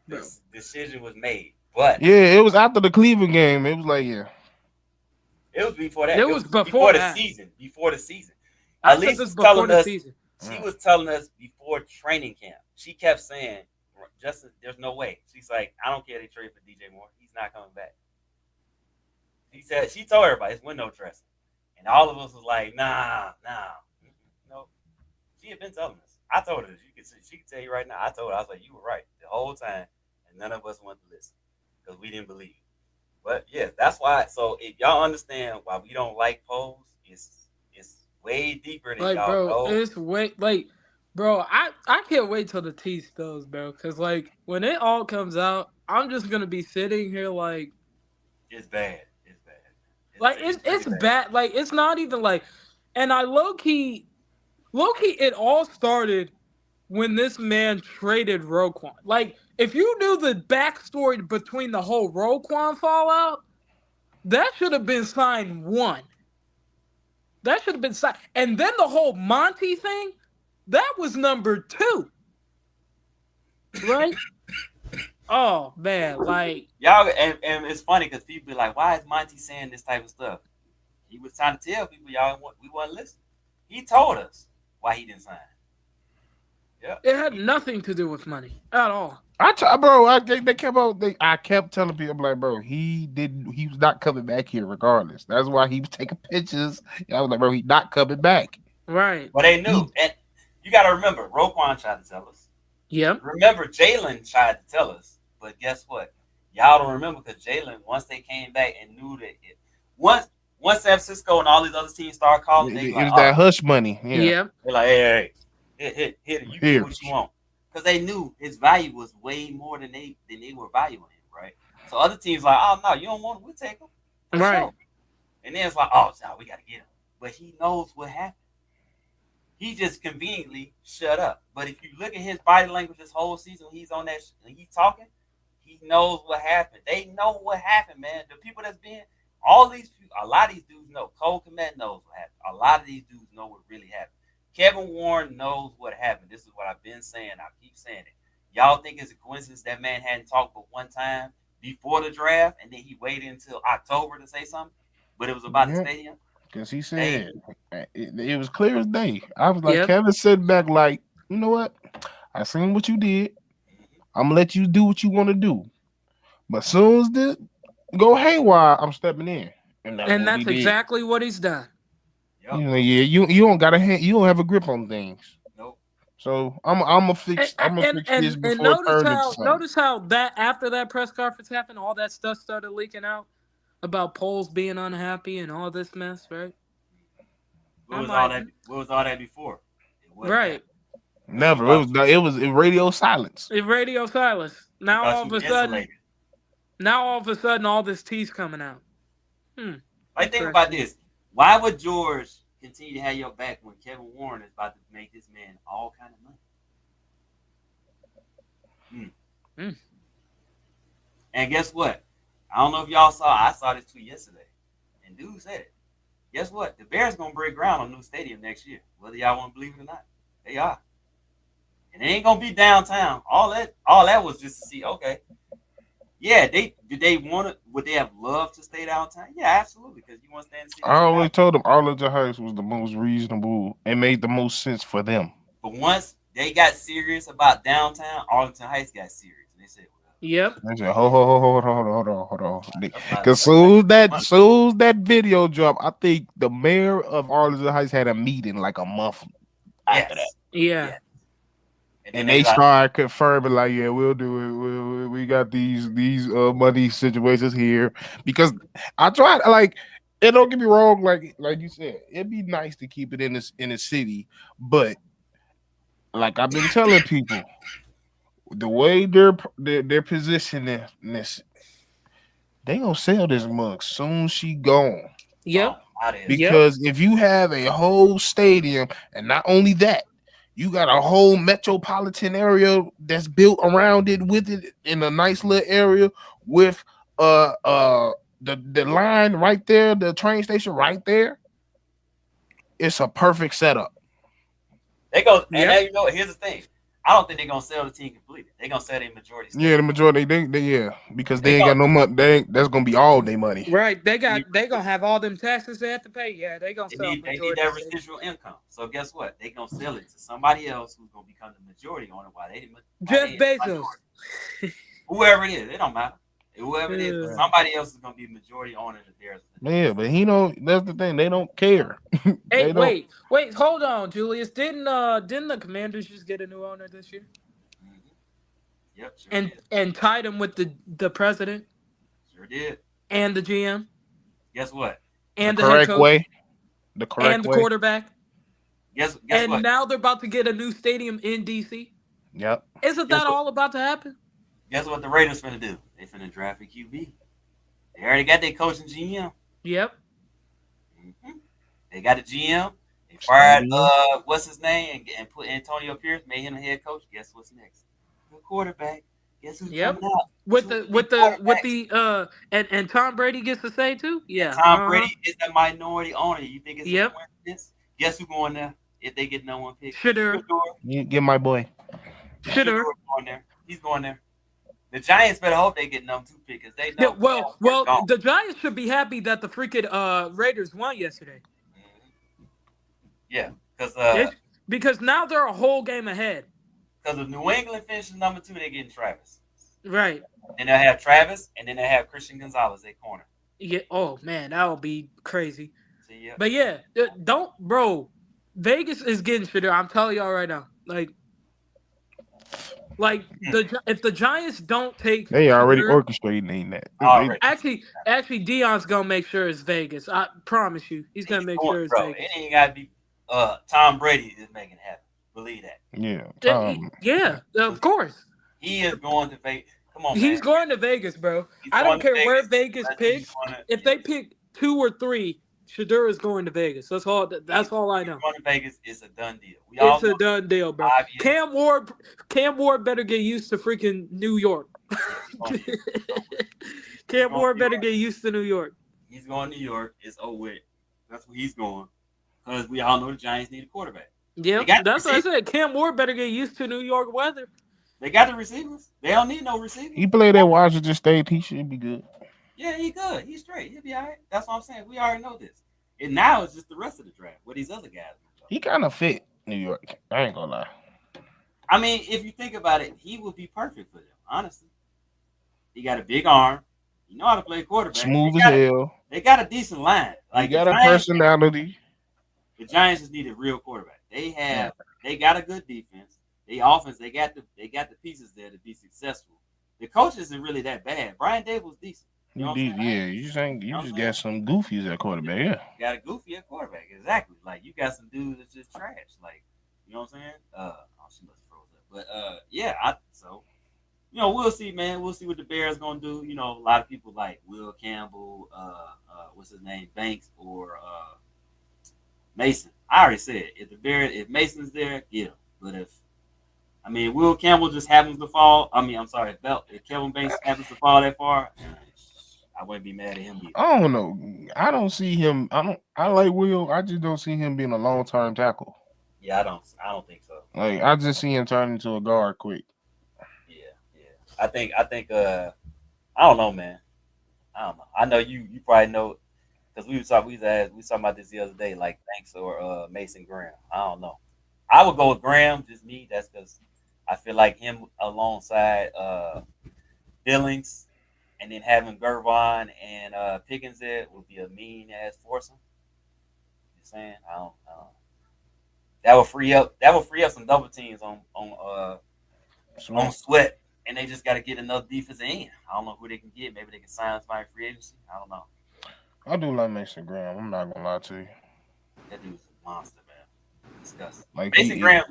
This decision was made. But yeah, it was after the Cleveland game. It was like, yeah. It was before that. It was before the season. Before the season. At least was telling us. She was telling us before training camp. She kept saying, "Justin, there's no way." She's like, "I don't care they trade for DJ Moore. He's not coming back." She told everybody it's window dressing, and all of us was like, "Nah, no." She had been telling us. I told her she could tell you right now. I told her I was like, "You were right the whole time," and none of us wanted to listen. Because we didn't believe. But yeah, that's why. So if y'all understand why we don't like polls, it's way deeper than y'all know. It's way bro. I can't wait till the tea spills, bro. Because when it all comes out, I'm just gonna be sitting here like it's bad. It's bad. Like it's not even and I low key, it all started when this man traded Roquan. If you knew the backstory between the whole Roquan fallout, That should have been sign one. That should have been signed. And then the whole Monty thing, that was number two, right? Oh man, like Y'all, and it's funny because people be like, "Why is Monty saying this type of stuff?" He was trying to tell people, we wasn't listening. He told us why he didn't sign. Yeah, it had nothing to do with money at all. I kept telling people, I'm like, bro, he was not coming back here regardless. That's why he was taking pictures. I was like, bro, he's not coming back. Right. but they knew, and you got to remember, Roquan tried to tell us. Yep. Remember, Jalen tried to tell us, but guess what? Y'all don't remember because Jalen, once they came back and knew that once San Francisco and all these other teams started calling, It like, was that hush money. Yeah. Yep. they're like, hey, hit, you get what you want, because they knew his value was way more than they were valuing him, right? So other teams like, oh no, you don't want him, we'll take him, for Right. sure. And then it's like, oh, so we got to get him, but he knows what happened. He just conveniently shut up. But if you look at his body language this whole season, he's on that, he's talking. He knows what happened. They know what happened, man. The people that's been, all these people, a lot of these dudes know. Cole Kmet knows what happened. A lot of these dudes know what really happened. Kevin Warren knows what happened. This is what I've been saying. I keep saying it. Y'all think it's a coincidence that man hadn't talked but one time before the draft, and then he waited until October to say something? But it was about the stadium. Because he said it was clear as day. I was like, Yep. Kevin sitting back like, you know what? I seen what you did. I'm gonna let you do what you want to do. But soon as this go haywire, I'm stepping in. And that's exactly what he's done. Yep. You know, you don't got you don't have a grip on things. Nope. So I'm gonna fix this before it turns into something. Notice how that after that press conference happened, all that stuff started leaking out about Poles being unhappy and all this mess, right? What was all that before? It wasn't Right. that. Never. It was radio silence. Radio silence. Now Because all of he a was sudden, insulated. all this tea's coming out. Like, think about this. Why would George continue to have your back when Kevin Warren is about to make this man all kind of money? And guess what? I don't know if y'all saw. I saw this tweet yesterday, and dude said it. Guess what? The Bears gonna break ground on a new stadium next year, whether y'all want to believe it or not. They are, and it ain't gonna be downtown. All that was just to see. Okay, yeah. Would they have loved to stay downtown? Yeah, absolutely. Because you want to stay in the city. I always told them Arlington Heights was the most reasonable and made the most sense for them. But once they got serious about downtown, Arlington Heights got serious, and they said, Yep. I said, hold on. Because soon as that video dropped, I think the mayor of Arlington Heights had a meeting like a month after that. Yeah. And they started confirming, like, yeah, we'll do it. We got these money situations here. Because I tried, like, and don't get me wrong, like you said, it'd be nice to keep it in the city, but like I've been telling people, the way they're positioning this, they gonna sell this mug soon she gone. Yep. Because if you have a whole stadium, and not only that, you got a whole metropolitan area that's built around it with it in a nice little area with the line right there, the train station right there. It's a perfect setup. They go, and there you go. Here's the thing. I don't think they're gonna sell the team completely. They're gonna sell their majority stake. Yeah, the majority because they ain't got no money. That's gonna be all their money. Right. They gonna have all them taxes they have to pay. Yeah, they gonna sell. They need that residual income. So guess what? They gonna sell it to somebody else who's gonna become the majority owner. Jeff Bezos. Whoever it is, it don't matter. Whoever it is, but somebody else is gonna be majority owner of theirs. Yeah, but he don't. That's the thing. They don't care. Hey, wait, hold on, Julius. Didn't the Commanders just get a new owner this year? Mm-hmm. Yep. Sure and tied him with the president. Sure did. And the GM. Guess what? And the correct way. The correct and the way. quarterback. Guess and what? Now they're about to get a new stadium in DC. Yep. Isn't that all about to happen? Guess what the Raiders finna do? They finna draft a QB. They already got their coach and GM. Yep. Mm-hmm. They got a GM. They fired what's his name and put Antonio Pierce, made him the head coach. Guess what's next? The quarterback. Guess who's Yep. coming out? With Two the elite and Tom Brady gets to say too. And Yeah. Tom Brady is a minority owner. You think it's a Yep. coincidence? Guess who's going there if they get no one pick? Shador. You get my boy. Shador. Going there. He's going there. The Giants better hope they get number 2 pick because they Yeah, know. well, the Giants should be happy that the freaking Raiders won yesterday. Yeah, because now they're a whole game ahead. Because if New England finishes number 2, they're getting Travis. Right. Then they'll have Travis, and then they'll have Christian Gonzalez at corner. Yeah. Oh man, that would be crazy. See, yeah. But yeah, bro. Vegas is getting shit. I'm telling y'all right now. If the Giants don't take, they already orchestrating that. Actually, Dion's gonna make sure it's Vegas. I promise you, he's gonna make sure it's Vegas. It ain't gotta be. Tom Brady is making it happen. Believe that. Yeah. Yeah, of course. He is going to Vegas. Come on, man. He's going to Vegas, bro. I don't care where Vegas picks. If they pick 2 or 3, Shador is going to Vegas. That's all I know. Going to Vegas is a done deal. It's a done deal, bro. Cam Ward better get used to freaking New York. Cam Ward better get used to New York. He's going to New York. It's with. That's where he's going. Because we all know the Giants need a quarterback. Yeah, that's what I said. Cam Ward better get used to New York weather. They got the receivers. They don't need no receivers. He played at Washington State. He should be good. Yeah, he good. He's straight. He'll be all right. That's what I'm saying. We already know this. And now it's just the rest of the draft. What these other guys do. He kind of fit New York. I ain't gonna lie. I mean, if you think about it, he would be perfect for them, honestly. He got a big arm. You know how to play quarterback. Smooth as hell. They got a decent line. He got a personality. The Giants just need a real quarterback. They got a good defense. They offense, they got the pieces there to be successful. The coach isn't really that bad. Brian Daboll's decent. You know you just got some goofies at quarterback. Yeah, you got a goofy at quarterback. Exactly. Like you got some dudes that's just trash. Like you know what I'm saying? She must have froze up. But we'll see, man. We'll see what the Bears gonna do. You know, a lot of people like Will Campbell, what's his name, Banks or Mason. I already said if Mason's there, get him. But if Will Campbell just happens to fall. If Kevin Banks happens to fall that far, I wouldn't be mad at him either. I don't know. I don't see him. I like Will. I just don't see him being a long-term tackle. Yeah, I don't think so. Like I just see him turn into a guard quick. Yeah. I think. I don't know, man. I don't know. I know you probably know because we talking about this the other day, like Banks or Mason Graham. I don't know. I would go with Graham, just me. That's because I feel like him alongside Billings, and then having Gervon and Pickens there would be a mean ass foursome. You saying? I don't. That will free up some double teams on Sweat, and they just got to get another defensive end. I don't know who they can get. Maybe they can sign somebody free agency. I don't know. I do like Mason Graham. I'm not gonna lie to you. That dude's a monster, man. Disgusting. Like Mason Graham,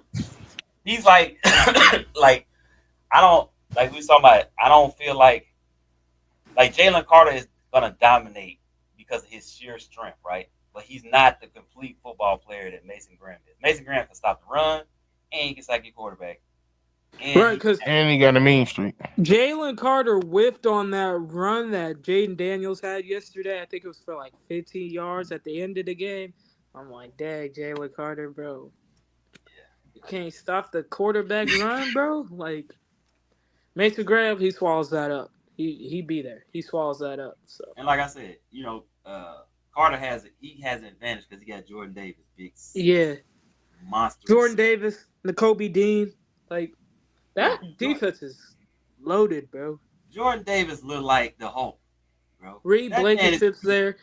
he's like, like I don't like we talking about. I don't feel like Jalen Carter is gonna dominate because of his sheer strength, right? But he's not the complete football player that Mason Graham is. Mason Graham can stop the run, and he can sack your quarterback. And he got a mean streak. Jalen Carter whiffed on that run that Jaden Daniels had yesterday. I think it was for like 15 yards at the end of the game. I'm like, dang, Jalen Carter, bro. You can't stop the quarterback run, bro. Like, Mason Graham, he swallows that up. He be there. He swallows that up. So. And like I said, Carter has an advantage because he got Jordan Davis, big monster. Jordan Davis, Nakobe Dean, like that defense is loaded, bro. Jordan Davis look like the Hulk, bro. Reed Blankenship's there.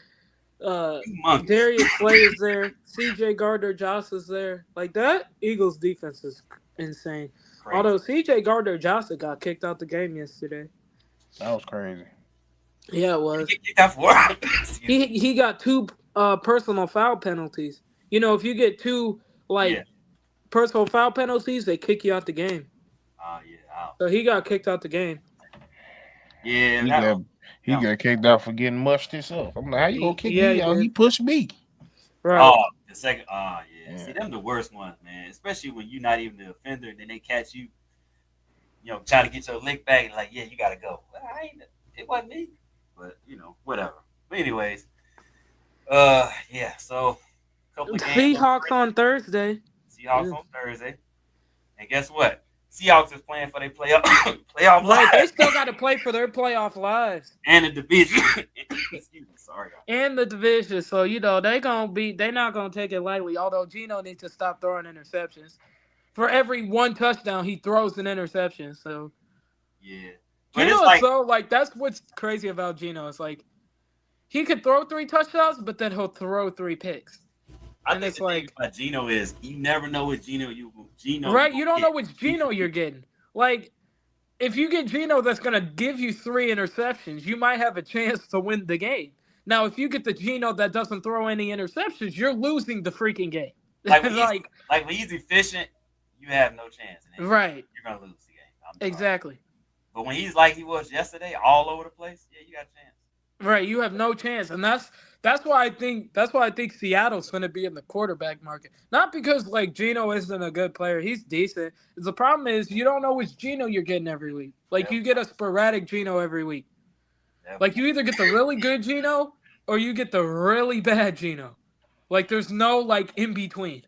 Darius Slay is there. CJ Gardner-Johnson is there. Like that Eagles defense is insane. Crazy. Although CJ Gardner-Johnson got kicked out the game yesterday. That was crazy. Yeah, it was. He got 2 personal foul penalties. You know, if you get 2 personal foul penalties, they kick you out the game. So he got kicked out the game. Yeah, he got kicked out for getting mushed himself. I'm like, how you gonna kick me out? He pushed me. Right. Oh, the second. See, them the worst ones, man. Especially when you're not even the offender, and then they catch you. trying to get your lick back and like, yeah, you gotta go. Well, it wasn't me, but whatever. But anyways, yeah. So a couple of games. Seahawks on Thursday. Seahawks on Thursday, and guess what? Seahawks is playing for their playoff Right, they lives still got to play for their playoff lives and the division. Excuse me, sorry. and the division. So they're not gonna take it lightly. Although Geno needs to stop throwing interceptions. For every one touchdown, he throws an interception. So Yeah, but Geno it's is so like that's what's crazy about Geno. It's like he could throw 3 touchdowns, but then he'll throw 3 picks. I And think it's the thing like about Geno is you never know what Geno right, you don't know which Geno you're getting. Like if you get Geno that's gonna give you 3 interceptions, you might have a chance to win the game. Now, if you get the Geno that doesn't throw any interceptions, you're losing the freaking game. like when he's efficient, you have no chance. Right. You're gonna lose the game. I'm sorry. Exactly. But when he's like he was yesterday, all over the place, yeah, you got a chance. Right, you have no chance, and that's why I think Seattle's going to be in the quarterback market. Not because like Geno isn't a good player; he's decent. The problem is you don't know which Geno you're getting every week. Like you get a sporadic Geno every week. Like you either get the really good Geno or you get the really bad Geno. Like there's no like in between.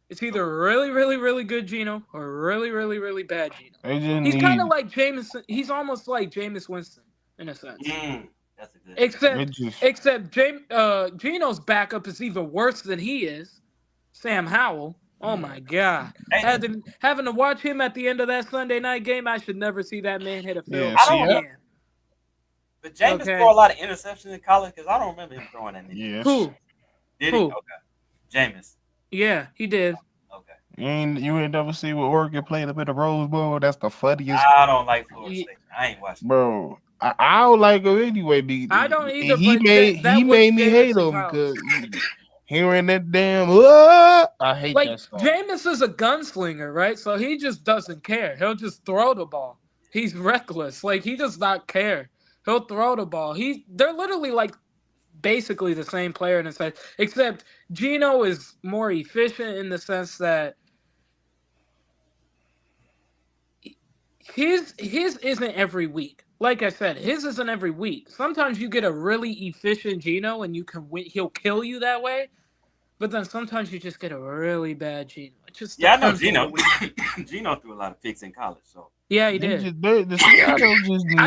It's either really, really, really good Geno or really, really, really bad Geno. He's kind of like Jameis. He's almost like Jameis Winston in a sense. That's a good. Except Geno's backup is even worse than he is. Sam Howell. Oh my God! Having to watch him at the end of that Sunday night game, I should never see that man hit a field again. But Jameis threw a lot of interceptions in college because I don't remember him throwing that many. Yes. Who? Did he? Okay. Jameis. Yeah, he did. Okay. You ain't never see what Oregon played up in the Rose Bowl. That's the funniest. I don't like Florida State. I ain't watching. Bro, I don't like him anyway. I don't either. He made me hate him because hearing that damn. I hate that stuff. Jameis is a gunslinger, right? So he just doesn't care. He'll just throw the ball. He's reckless. Like he does not care. He'll throw the ball. They're literally like basically the same player in a sense, except Geno is more efficient in the sense that his isn't every week. Like I said, his isn't every week. Sometimes you get a really efficient Geno and you can win. He'll kill you that way. But then sometimes you just get a really bad Geno. I know Geno. Geno threw a lot of picks in college, so yeah, he did. I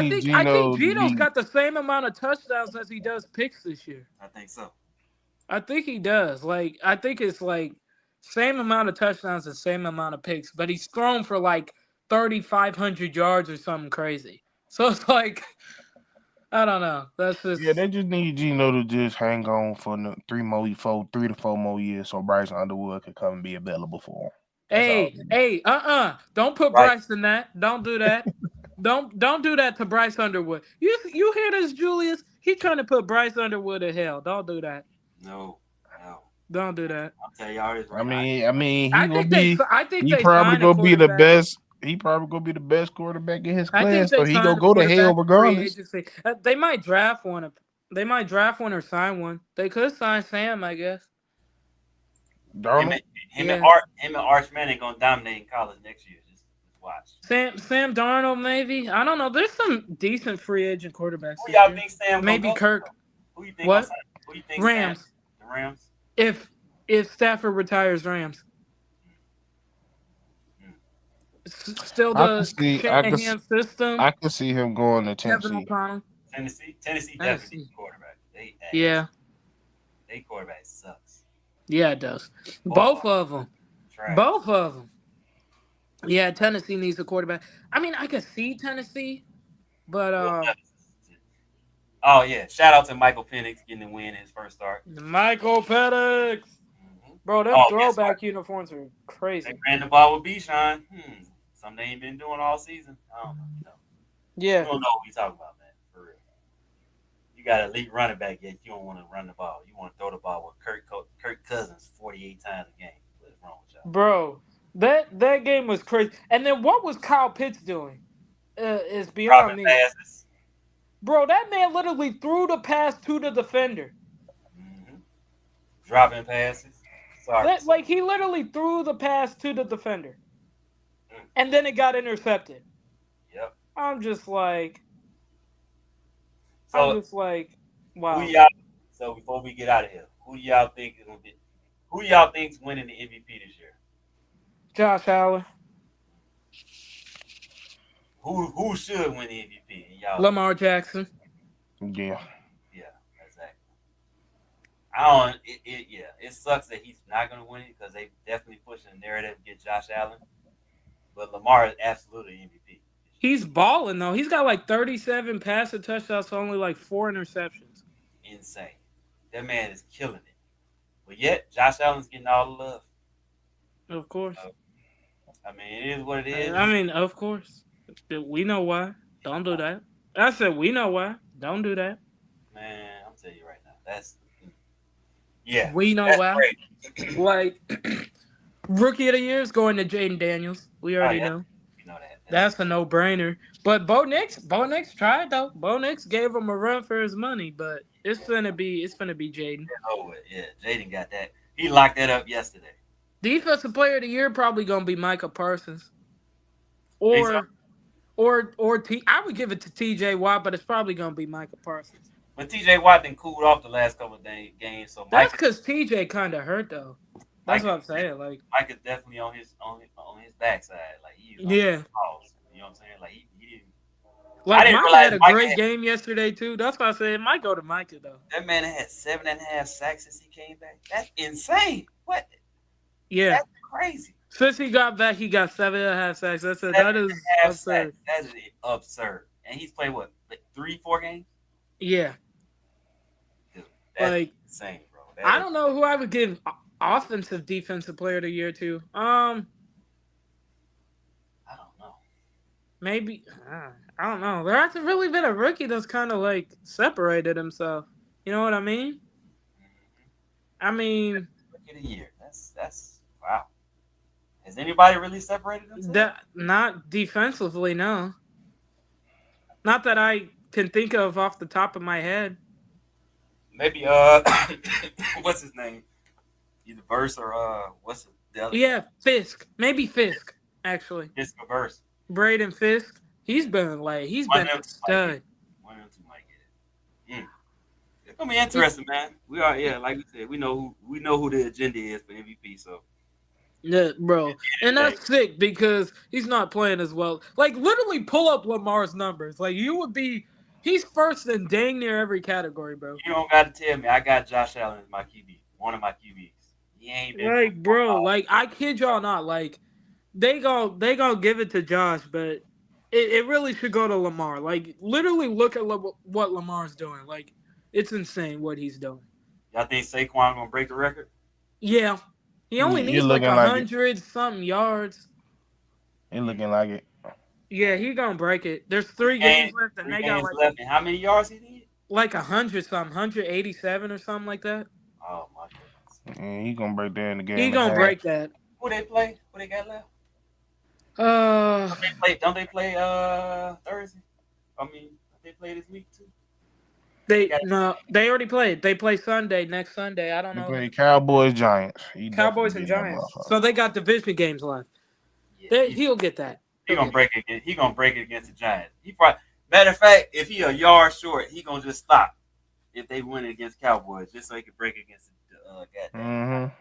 think Geno's got the same amount of touchdowns as he does picks this year. I think so. I think he does. Like I think it's like same amount of touchdowns and same amount of picks, but he's thrown for like 3,500 yards or something crazy. So it's like I don't know. That's just they just need Geno to just hang on for 3 to 4 more years so Bryce Underwood could come and be available for him. Hey, don't put Bryce in that. Don't do that. don't do that to Bryce Underwood. You hear this, Julius? He's trying to put Bryce Underwood in hell. Don't do that. No. Don't do that. I'll tell y'all this. I mean, he probably gonna be the best. He probably gonna be the best quarterback in his class, so he gonna go to hell regardless. They might draft one. They might draft one or sign one. They could sign Sam, I guess. Darnold. Him and Arch Manning gonna dominate in college next year. Just watch. Sam Darnold, maybe. I don't know. There's some decent free agent quarterbacks. Who y'all think Sam? Maybe Kirk. Who you think? What? Who you think? Rams. Sam? The Rams. If Stafford retires, Rams. Still the Shanahan system. I can see him going to Tennessee. Tennessee definitely quarterback. They quarterback sucks. Yeah, it does. Both of them. Both of them. Yeah, Tennessee needs a quarterback. I mean, I could see Tennessee, but oh yeah, shout out to Michael Penix getting the win in his first start. Michael Penix. Bro, them throwback uniforms are crazy. They ran the ball with Bijan. Something they ain't been doing all season. I don't know. Yeah. You don't know what we talking about, man. For real. You got an elite running back, yet you don't want to run the ball. You want to throw the ball with Kirk Cousins 48 times a game. What's wrong with y'all? Bro, that game was crazy. And then what was Kyle Pitts doing? Is beyond me. Passes. Bro, that man literally threw the pass to the defender. Dropping passes. Like he literally threw the pass to the defender. And then it got intercepted. I'm just like, So who wow. y'all? So before we get out of here, who y'all think is gonna be? Who y'all think's winning the MVP this year? Josh Allen, Who should win the MVP in y'all opinion? Lamar Jackson. Yeah. Yeah, exactly. I don't. Yeah, it sucks that he's not gonna win it because they definitely pushing the narrative to get Josh Allen. But Lamar is absolutely MVP. He's balling though. He's got like 37 passing touchdowns, so only like 4 interceptions. Insane. That man is killing it. But yet, Josh Allen's getting all the love. Of course. I mean, it is what it is. I mean, of course. We know why. Don't do that. I said we know why. Don't do that. Man, I'm telling you right now, that's yeah, We know that's why. great. Like rookie of the year is going to Jaden Daniels. We Oh already yeah, know. you know that. That's a no-brainer. But Bo Nix tried though. Bo Nix gave him a run for his money, but it's gonna be Jaden. Oh yeah, Jaden got that. He locked that up yesterday. Defensive player of the year probably gonna be Micah Parsons. Think so? I would give it to TJ Watt, but it's probably gonna be Micah Parsons. But TJ Watt then cooled off the last couple of games, so That's Mike because TJ kind of hurt though. That's what I'm saying. Like, Mike is definitely on his backside. Like he's on yeah. his balls. You know what I'm saying? Like he didn't. I Like didn't Micah realize had a Micah great game yesterday too. That's why I said it might go to Micah though. That man had 7.5 sacks since he came back. That's insane. What? Yeah. That's crazy. Since he got back, he got 7.5 sacks. That is 7.5 absurd. sacks. That is absurd. And he's played what, like 3-4 games? Yeah. Dude, that's Like insane, bro. I don't know who I would give offensive defensive player of the year to. I don't know. Maybe I don't know. There hasn't really been a rookie that's kind of like separated himself. You know what I mean? I mean, Rookie of the year. That's wow. Has anybody really separated themselves? that not defensively, no. Not that I can think of off the top of my head. Maybe what's his name? Either Verse or what's the other? Yeah, Fisk. Maybe Fisk, actually. Fisk or Verse. Braden Fisk. He's been a stud. One of them two might get it. It's gonna be interesting, man. We are, like we said, we know who the agenda is for MVP. So yeah, bro, and that's sick because he's not playing as well. Like literally, pull up Lamar's numbers. Like he's first in dang near every category, bro. You don't got to tell me. I got Josh Allen as my QB, one of my QBs. He ain't been Like, bro, like I kid y'all not. Like they gonna give it to Josh, but it really should go to Lamar. Like literally, look at what Lamar's doing. Like it's insane what he's doing. Y'all think Saquon gonna break the record? Yeah, he only needs like 100 something yards. It looking like it. Yeah, he gonna break it. There's 3 games left, and they got like left. And how many yards he need? Like 100 something, 187 or something like that. Oh my goodness! And he gonna break that in the game. He gonna break that. Who they play? Who they got left? Don't they play Thursday? I mean, they play this week too. They already played. They play next Sunday. I don't know. They play Cowboys, Giants. Cowboys and Giants. So they got division games left. Yeah, he'll get that. He gonna break it. He gonna break it against the Giants. Matter of fact, if he a yard short, he gonna just stop if they win against Cowboys, just so he can break against the Mm-hmm.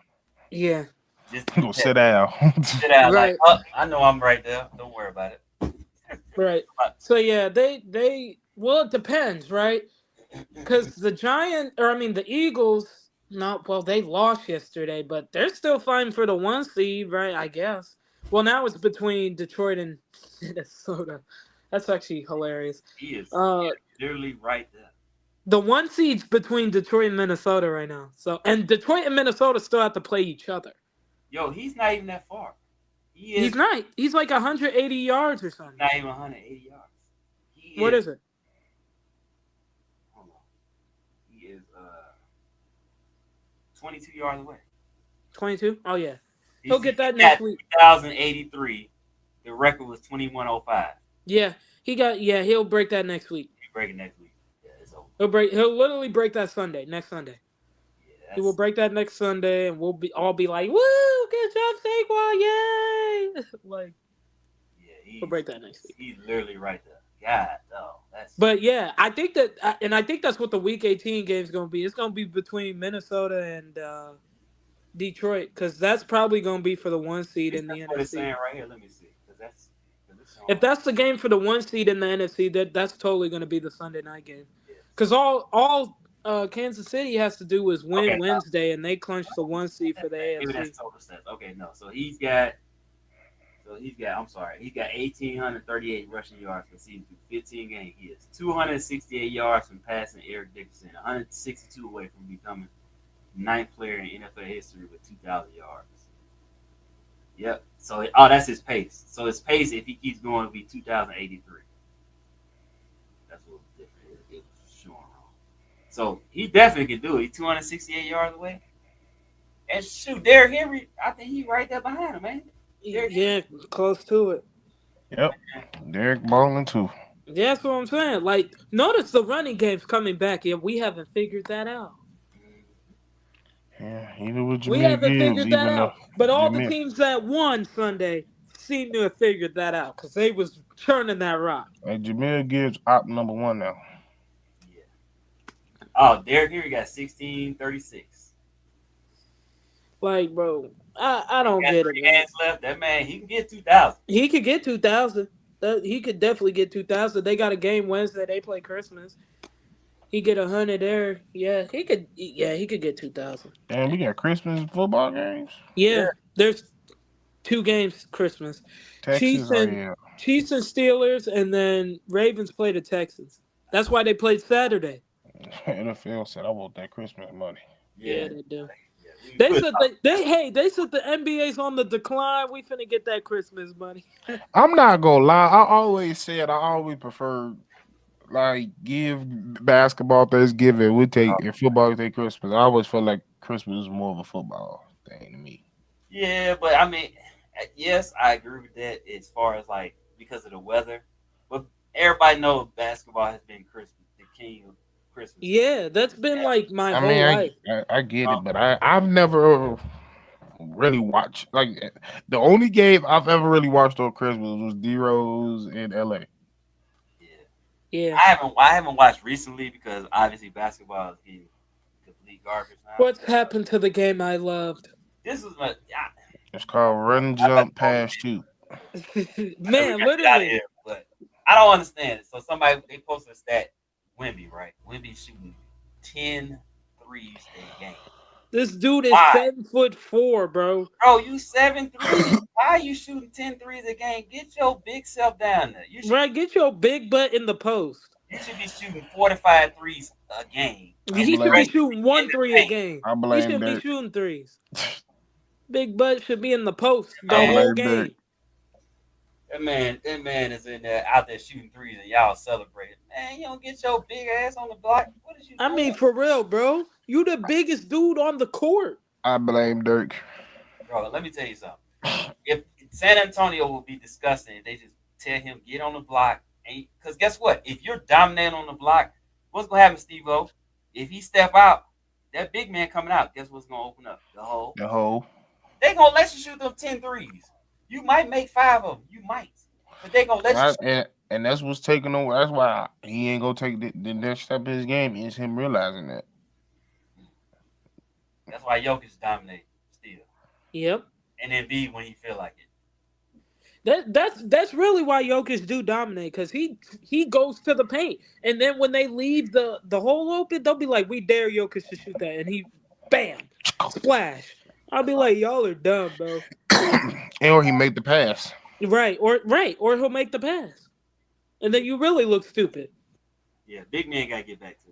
Yeah. Just go sit down. Sit down. Right. Like, I know I'm right there. Don't worry about it. Right. So yeah, they well, it depends, right? Because the Eagles, they lost yesterday, but they're still fighting for the 1 seed, right? I guess. Well, now it's between Detroit and Minnesota. That's actually hilarious. He is literally right there. The 1 seed's between Detroit and Minnesota right now. And Detroit and Minnesota still have to play each other. Yo, he's not even that far. He's not. He's like 180 yards or something. Not even 180 yards. What is it? Hold on. He is 22 yards away. 22? Oh yeah. He'll get that next week. 2,083. The record was 2105. Yeah, he'll break that next week. He'll break it next week. Yeah, it's over. He'll literally break that next Sunday. Yeah, he will break that next Sunday, and we'll all be like, "Woo! Good job, Saquon! Yay!" Like, yeah, he'll break that next week. He's literally right there. God, no, that's But yeah, I think that, and I think that's what the Week 18 game is going to be. It's going to be between Minnesota and Detroit, because that's probably going to be for the 1 seed in the that's what it's NFC. saying right here. Let me see, because it's If showing. that's the game for the 1 seed in the NFC, that's totally going to be the Sunday night game. Yes. Because all Kansas City has to do is win Okay, Wednesday, and they clinch the 1 seed for the maybe that's AFC. total stats. Okay, no, so he's got. I'm sorry. He's got 1,838 rushing yards for the season through 15 games. He is 268 yards from passing Eric Dickerson, 162 away from becoming ninth player in NFL history with 2,000 yards. Yep. So, that's his pace. So his pace, if he keeps going, will be 2,083. That's what it was showing wrong. So he definitely can do it. He's 268 yards away. And shoot, Derrick Henry, I think he's right there behind him, man. Yeah, close to it. Yep. Derek balling too. Yeah, that's what I'm saying. Like, notice the running game's coming back, and we haven't figured that out. Yeah, even with We Jameer haven't Gibbs, figured that even though out. But all the Jameer, teams that won Sunday seem to have figured that out because they was churning that rock. Jameer Gibbs op number one now. Yeah. Oh, Derrick Henry got 1636. Like, bro, I don't Got get 3 it, man. games left. That man, he can get 2,000. He could get 2,000. He could definitely get 2,000. They got a game Wednesday. They play Christmas. He get 100 there. Yeah, he could. Yeah, he could get 2,000. Damn, we got Christmas football games. Yeah, there's 2 games Christmas. Texas, Chiefs and Steelers, and then Ravens play the Texans. That's why they played Saturday. NFL said I want that Christmas money. Yeah, they do. Yeah, They said they said the NBA's on the decline. We finna get that Christmas money. I'm not gonna lie. I always prefer like give basketball Thanksgiving. We take and football we take Christmas. I always felt like Christmas is more of a football thing to me. Yeah, but I mean, yes, I agree with that as far as like because of the weather. But everybody knows basketball has been Christmas, the king of Christmas. Yeah, that's been like my whole life. I get it, but I've never really watched like the only game I've ever really watched on Christmas was D-Rose in LA. Yeah. I haven't watched recently because obviously basketball is getting complete garbage now. What's happened to the game I loved? This is my It's called run, jump, pass, shoot. Man, literally. But I don't understand it. So they posted a stat, Wemby, right? Wemby shooting 10 threes a game. This dude is Why? 7'4", bro. Bro, you 7'3". Why are you shooting 10 threes a game? Get your big self down there. Right, get your big butt in the post. You should be shooting 45 threes a game. He should be shooting 1 3 a game. I He blame shouldn't be Dirk. shooting threes. Big butt should be in the post the I whole blame game. Dirk. That man is in there out there shooting threes and y'all celebrating. Man, you don't get your big ass on the block. What is you I doing? mean, for real, bro. You the biggest dude on the court. I blame Dirk. Bro, let me tell you something. If San Antonio will be disgusting if they just tell him get on the block, because guess what? If you're dominating on the block, what's gonna happen, Steve-O? If he step out, that big man coming out, guess what's gonna open up? The hole. They gonna let you shoot them 10 threes. You might make 5 of them. You might, but they gonna let you. And that's what's taking over. That's why he ain't gonna take the next step of his game. Is him realizing that. That's why Jokic dominate still. Yep. And then Embiid when he feel like it. That's really why Jokic do dominate, because he goes to the paint, and then when they leave the hole open, they'll be like, we dare Jokic to shoot that, and he bam splash. I'll be like, y'all are dumb, bro. Or he make the pass. Right, or he'll make the pass, and then you really look stupid. Yeah, big man gotta get back to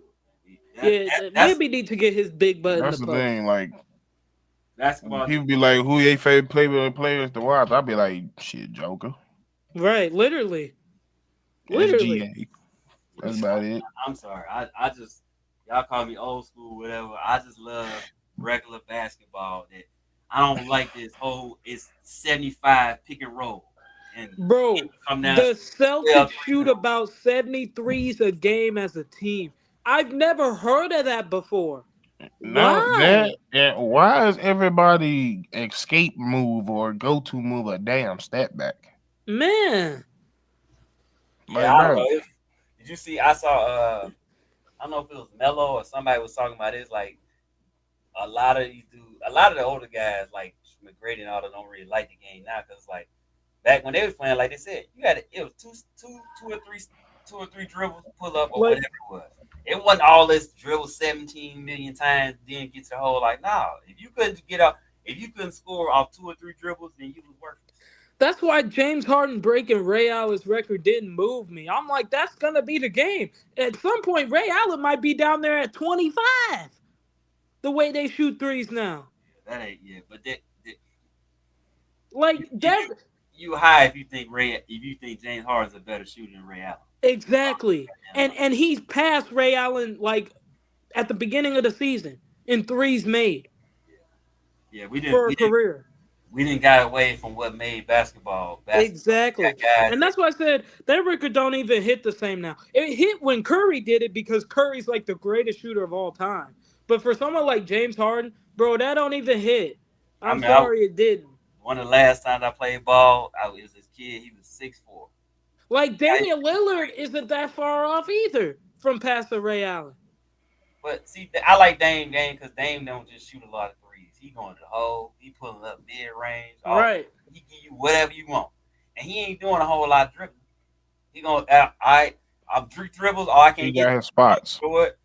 Maybe it. need to get his big butt in That's the the post. thing. Like Basketball. people be like, "Who your favorite players to watch?" I'll be like, "Shit, Joker." Right, literally. SGA. That's about it. I'm sorry. I just y'all call me old school, whatever. I just love regular basketball. That I don't like this whole it's 75 pick and roll. And Bro, come down the Celtics shoot about 73s a game as a team. I've never heard of that before. Why? Why is everybody escape move or go to move a damn step back? Man. Yeah, Like, I don't bro, know. Did you see? I saw. I don't know if it was Mello or somebody was talking about it. It's like a lot of the older guys like McGrady and all that don't really like the game now because like back when they was playing, like they said, it was two or three dribbles, pull up or Like whatever it was. It wasn't all this dribble 17 million times, then get to the hole. Like, no, if you couldn't score off two or three dribbles, then you was worthless. that's why James Harden breaking Ray Allen's record didn't move me. I'm like, that's gonna be the game. At some point, Ray Allen might be down there at 25. The way they shoot threes now, That ain't but like that. you high if you think James Harden's a better shooter than Ray Allen. Exactly. And And he's passed Ray Allen like at the beginning of the season in threes made yeah, for a career. we didn't got away from what made basketball. Exactly. Guys And that that's why I said that record don't even hit the same now. It hit when Curry did it because Curry's like the greatest shooter of all time. But for someone like James Harden, bro, that don't even hit. I I'm mean, I, sorry it didn't. one of the last times I played ball, I was this kid. He was 6'4". Like Damian Lillard isn't that far off either from passing Ray Allen. But see, I like Dame because Dame don't just shoot a lot of threes. He going to the hole. He pulling up mid range. Right. He give you whatever you want, and he ain't doing a whole lot of dribbling. He going, I'm three dribbles. Oh, I he can't get got his spots. do it.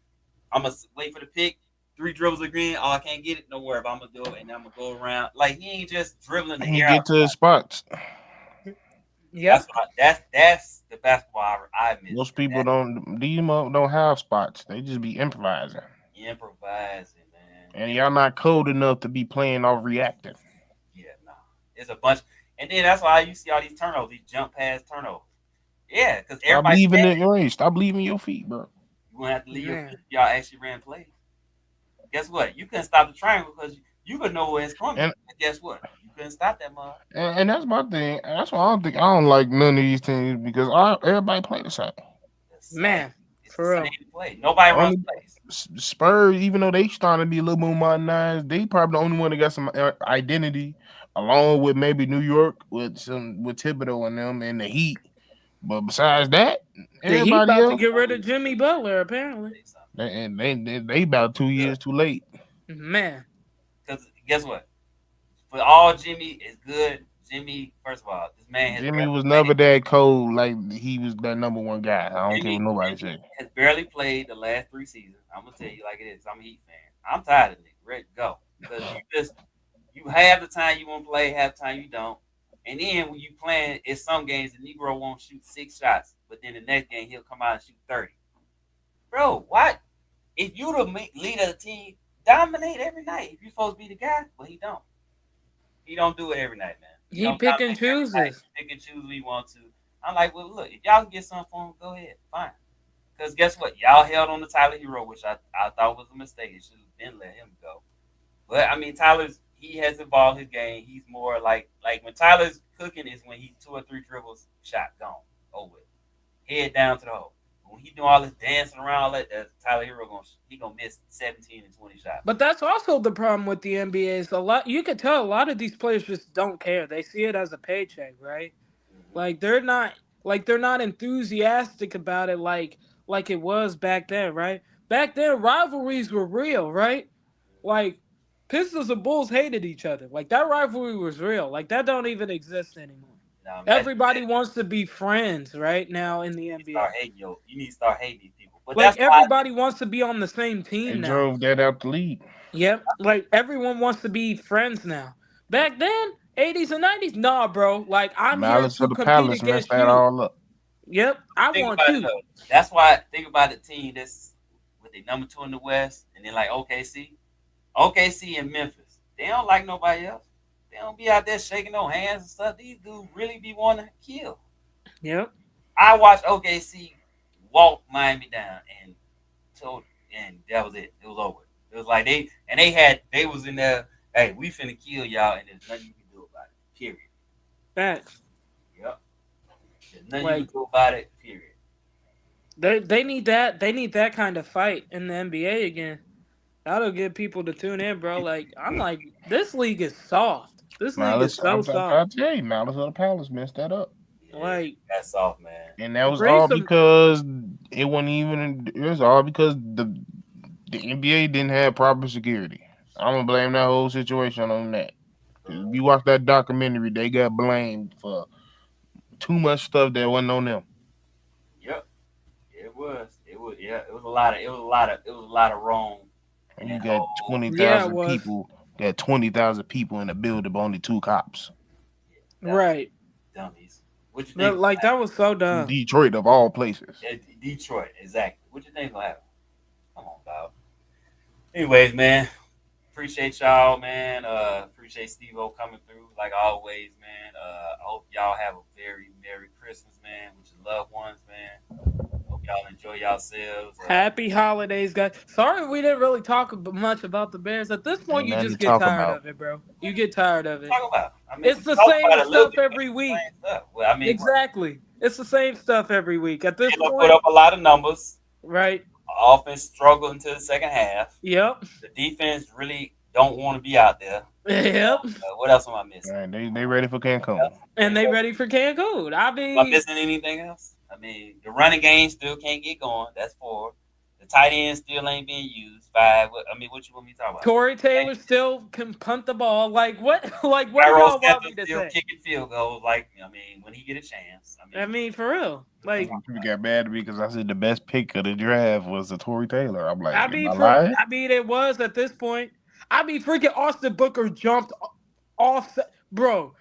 I'm gonna wait for the pick. Three dribbles again. Oh, I can't get it. Don't worry, I'm gonna do it, and I'm gonna go around. Like he ain't just dribbling the He air get out. to his spots. Yep. That's the basketball I miss. Most people don't have spots. They just be improvising. Improvising, man. And y'all not cold enough to be playing off reacting. Yeah, no. It's a bunch. And then that's why you see all these turnovers, these jump pass turnovers. Yeah, because Stop everybody leaving it your Stop leaving your feet, bro. you're gonna have to leave your Man. feet. Y'all actually ran plays. Guess what? You couldn't stop the triangle because you could know where it's coming. And- But guess what? You couldn't stop that mother. And that's my thing. That's why I don't like none of these things because everybody play the same. Man, It's for the real. same play. Nobody runs Only- plays. Spurs, even though they starting to be a little more modernized, they probably the only one that got some identity, along with maybe New York with Thibodeau and them and the Heat. But besides that, The Heat everybody about to else, get rid of Jimmy Butler, apparently. they about 2 years too late. Man. Because guess what? For all Jimmy is good. Jimmy, first of all, this man has Jimmy was never that cold like he was that number one guy. I don't care what nobody say. has barely played the last 3 seasons. I'm gonna tell you like it is. I'm a Heat fan. I'm tired of it. Ready to go because you have the time you want to play, half the time you don't. And then when you playing, in some games the Negro won't shoot 6 shots, but then the next game he'll come out and shoot 30. Bro, what? If you the leader of the team, dominate every night. If you're supposed to be the guy, but he don't. He don't do it every night, man. He don't pick and dominate every night. chooses. He pick and choose what he want to. I'm like, well, look, if y'all can get something for him, go ahead, fine. Because guess what? Y'all held on to Tyler Hero, which I thought was a mistake. It should have been let him go. But I mean, he has evolved his game. He's more like when Tyler's cooking is when he's 2 or 3 dribbles, shot gone, over with, head down to the hole. When he doing all this dancing around, all that Tyler Hero gonna miss 17 and 20 shots. But that's also the problem with the NBA. Is you could tell a lot of these players just don't care. They see it as a paycheck, right? Like they're not enthusiastic about it like it was back then, right? Back then rivalries were real, right? Like Pistons and Bulls hated each other. Like that rivalry was real. Like that don't even exist anymore. Now, Everybody wants to be friends right now in the you NBA. need to start hating these people. But Like that's why everybody wants to be on the same They team now. drove that out the league. Yep. Like everyone wants to be friends now. Back then, 80s and 90s, nah, bro. Like I'm Malice here of to the compete Palace against messed that you. all up. Yep. I think want about it, you. though. That's why I think about the team that's with the number 2 in the West, and then like OKC and Memphis. They don't like nobody else. They don't be out there shaking no hands and stuff. These dudes really be wanting to kill. Yep. I watched OKC walk Miami down and that was it. It was over. It was like they was in there. Hey, we finna kill y'all, and there's nothing you can do about it. Period. Facts. Yep. There's nothing you can do about it. Period. They need that. They need that kind of fight in the NBA again. That'll get people to tune in, bro. Like I'm like, this league is soft. This league is so I soft. tell you, Malice of the Palace messed that up. Yeah, Like, that's off, man. And that was bring all some. because it wasn't even. It was all because the NBA didn't have proper security. I'm gonna blame that whole situation on that. 'Cause if you watch that documentary, they got blamed for too much stuff that wasn't on them. Yep, it was. It was. Yeah, it was a lot of. It was a lot of. It was a lot of wrong. In And you that got whole. twenty Yeah, it thousand was. people. Got 20,000 people in the building, but only 2 cops. That was Right. dummies. What you But, think? like, that was so In dumb. Detroit, of all places. Detroit, exactly. What you think gonna happen? Come on, dog. Anyways, man, appreciate y'all, man. Appreciate Steve O coming through like always, man. I hope y'all have a very Merry Christmas, man, with your loved ones, man. Hope y'all enjoy yourselves. Happy holidays, guys. Sorry we didn't really talk much about the Bears. At this point, Ain't you nothing just to get talk tired about. of it, bro. You get tired of it. Talk about. I mean, It's we the talked same about it a little stuff bit. But every it's the week. same stuff. Well, I mean, Exactly. It's the same stuff every week. At this Taylor put point, up a lot of numbers. right? Offense struggled into the second half. Yep. The defense really don't want to be out there. Yep. What else am I missing? Man, they ready for Cancun. And they ready for Cancun. I Am I mean, missing anything else? I mean, the running game still can't get going. That's 4. The tight end still ain't being used. 5. What you want me to talk about? Corey Taylor still can punt the ball. Like what? Like what do Tyrone y'all want me Stetson to still say? kicking field goals. Like, I mean, when he get a chance. I mean, for real. Like, You got mad at me because I said the best pick of the draft was the Tory Taylor. I'm like, I am mean, I lying? it was at this point. I mean, freaking Austin Booker jumped off, bro.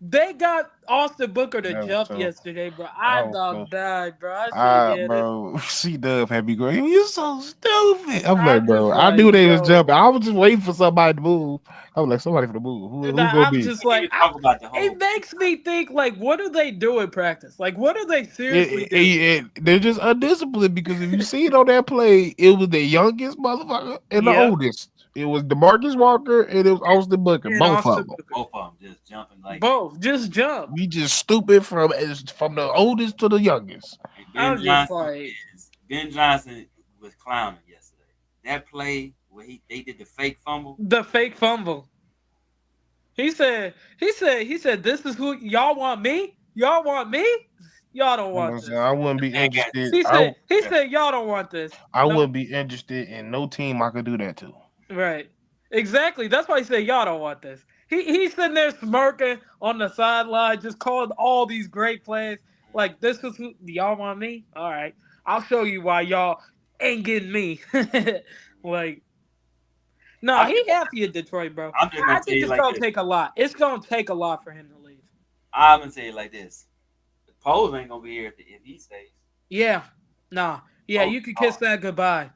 They got Austin Booker to That was jump so. yesterday, bro. I I was dog so. died, bro. I should get it. Bro, C Dub had me going. You so stupid. I'm I'm like, bro, just I knew like, they was yo. jumping. I was just waiting for somebody to move. I was like, somebody for the move. Who gonna I'm be? just We like, need to talk about the whole. it makes me think, like, what do they do in practice? Like, what do they seriously do? They're just undisciplined because if you see it on that play, it was the youngest motherfucker and the Yep. oldest. It was DeMarcus Walker and it was Austin Booker. And Both Austin of them. Booker. Both of them just jumping like. Both just jump. We just stupid from the oldest to the youngest. I was just like, Ben Johnson was clowning yesterday. That play where they did the fake fumble. the fake fumble. He said, this is who y'all want me? Y'all want me? Y'all don't want this. I wouldn't be interested. He said, y'all don't want this. I No. wouldn't be interested in no team I could do that to. Right. Exactly. That's why he said y'all don't want this. He's sitting there smirking on the sideline, just calling all these great plays. Like, this is who y'all want me? All right. I'll show you why y'all ain't getting me. Like, no, he happy in Detroit, bro. I'm just gonna I tell think you it's like gonna this. take a lot. It's gonna take a lot for him to leave. I'm gonna tell you like this. The Poles ain't gonna be here if he stays. Yeah. Nah. Yeah, Oh, you can kiss that goodbye.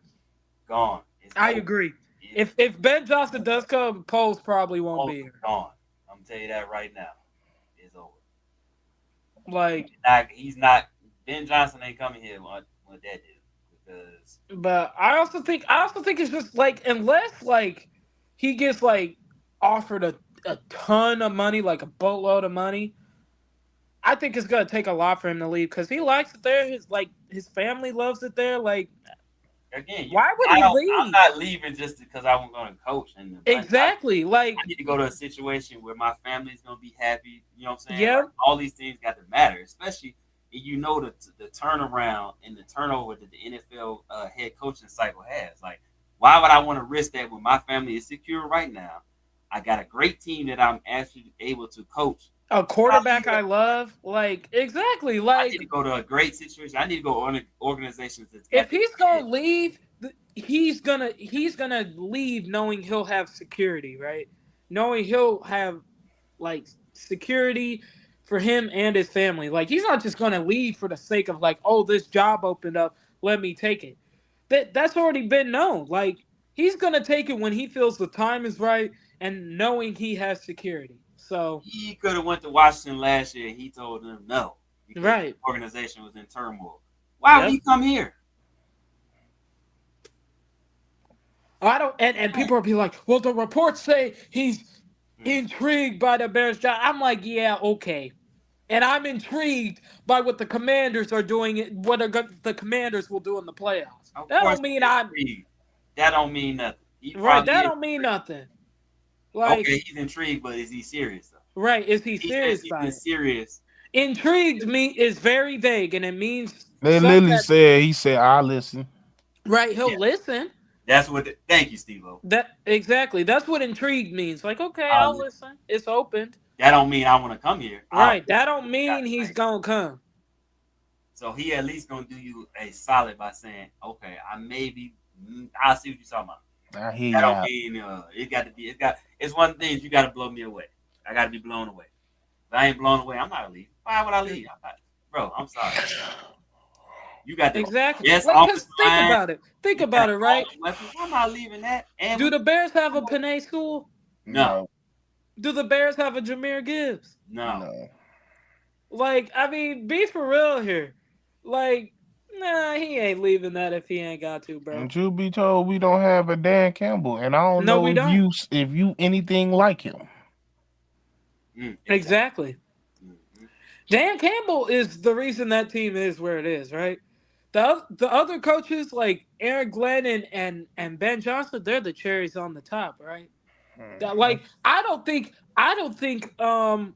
Gone. It's I over. agree. If Ben Johnson does come, Poles probably won't be here. Gone. I'm gonna tell you that right now. It's over. Like, He's not. Ben Johnson ain't coming here with that dude because but I also think it's just like, unless like he gets like offered a ton of money, like a boatload of money, I think it's gonna take a lot for him to leave because he likes it there. His family loves it there. Like, again, why would he leave? I'm not leaving just because I'm going to coach. Exactly. Like, I need to go to a situation where my family's going to be happy. You know what I'm saying? Yeah. Like, all these things got to matter, especially if you know the turnaround and the turnover that the NFL head coaching cycle has. Like, why would I want to risk that when my family is secure right now? I got a great team that I'm actually able to coach. a quarterback I love. Like, exactly. I Like, need to go to a great situation. I need to go on organizations that's if he's gonna leave, he's gonna leave knowing he'll have security, right? Knowing he'll have like security for him and his family. Like, he's not just gonna leave for the sake of like, oh, this job opened up, let me take it. That's already been known. Like, he's gonna take it when he feels the time is right and knowing he has security. So he could have went to Washington last year. He told them no. Because right. the organization was in turmoil. Why would Yep. he come here? I don't, and people will be like, well, the reports say he's intrigued by the Bears job. I'm like, yeah, okay. And I'm intrigued by what the Commanders are doing, what the Commanders will do in the playoffs. Of That course don't mean he's I'm intrigued. That don't mean nothing. He right. probably That is don't mean intrigued. nothing. Like, Okay, he's intrigued, but is he serious though? right? Is he He serious says he's about been it? serious Intrigued me is very vague, and it means They some literally that said he said, "I listen." right. He'll Yeah, listen. that's what. Thank you, Steve-O. That exactly. That's what intrigued means. Like, okay, I'll I'll listen. listen. It's opened. That don't mean I want to come here. I'll Right. listen That to what don't you got mean to he's say. gonna come. So he at least gonna do you a solid by saying, okay, I see what you're talking about. I hear That you don't out. mean it got to be. It's one thing you got to blow me away. I got to be blown away. If I ain't blown away, I'm not leaving. Why would I leave? Bro, I'm sorry. You got the Exactly. best Like, cause offensive think line. about it. Think You got about it, all right? the weapons. I'm not leaving that. And Do the Bears have a Panay School? no, Do the Bears have a Jameer Gibbs? no. no. Like, I mean, be for real here. Like, nah, he ain't leaving that if he ain't got to, bro. And truth be told, we don't have a Dan Campbell, and I don't No, know we don't. if you anything like him. Exactly. Mm-hmm. Dan Campbell is the reason that team is where it is, right? The other coaches like Aaron Glenn and Ben Johnson, they're the cherries on the top, right? That like I don't think the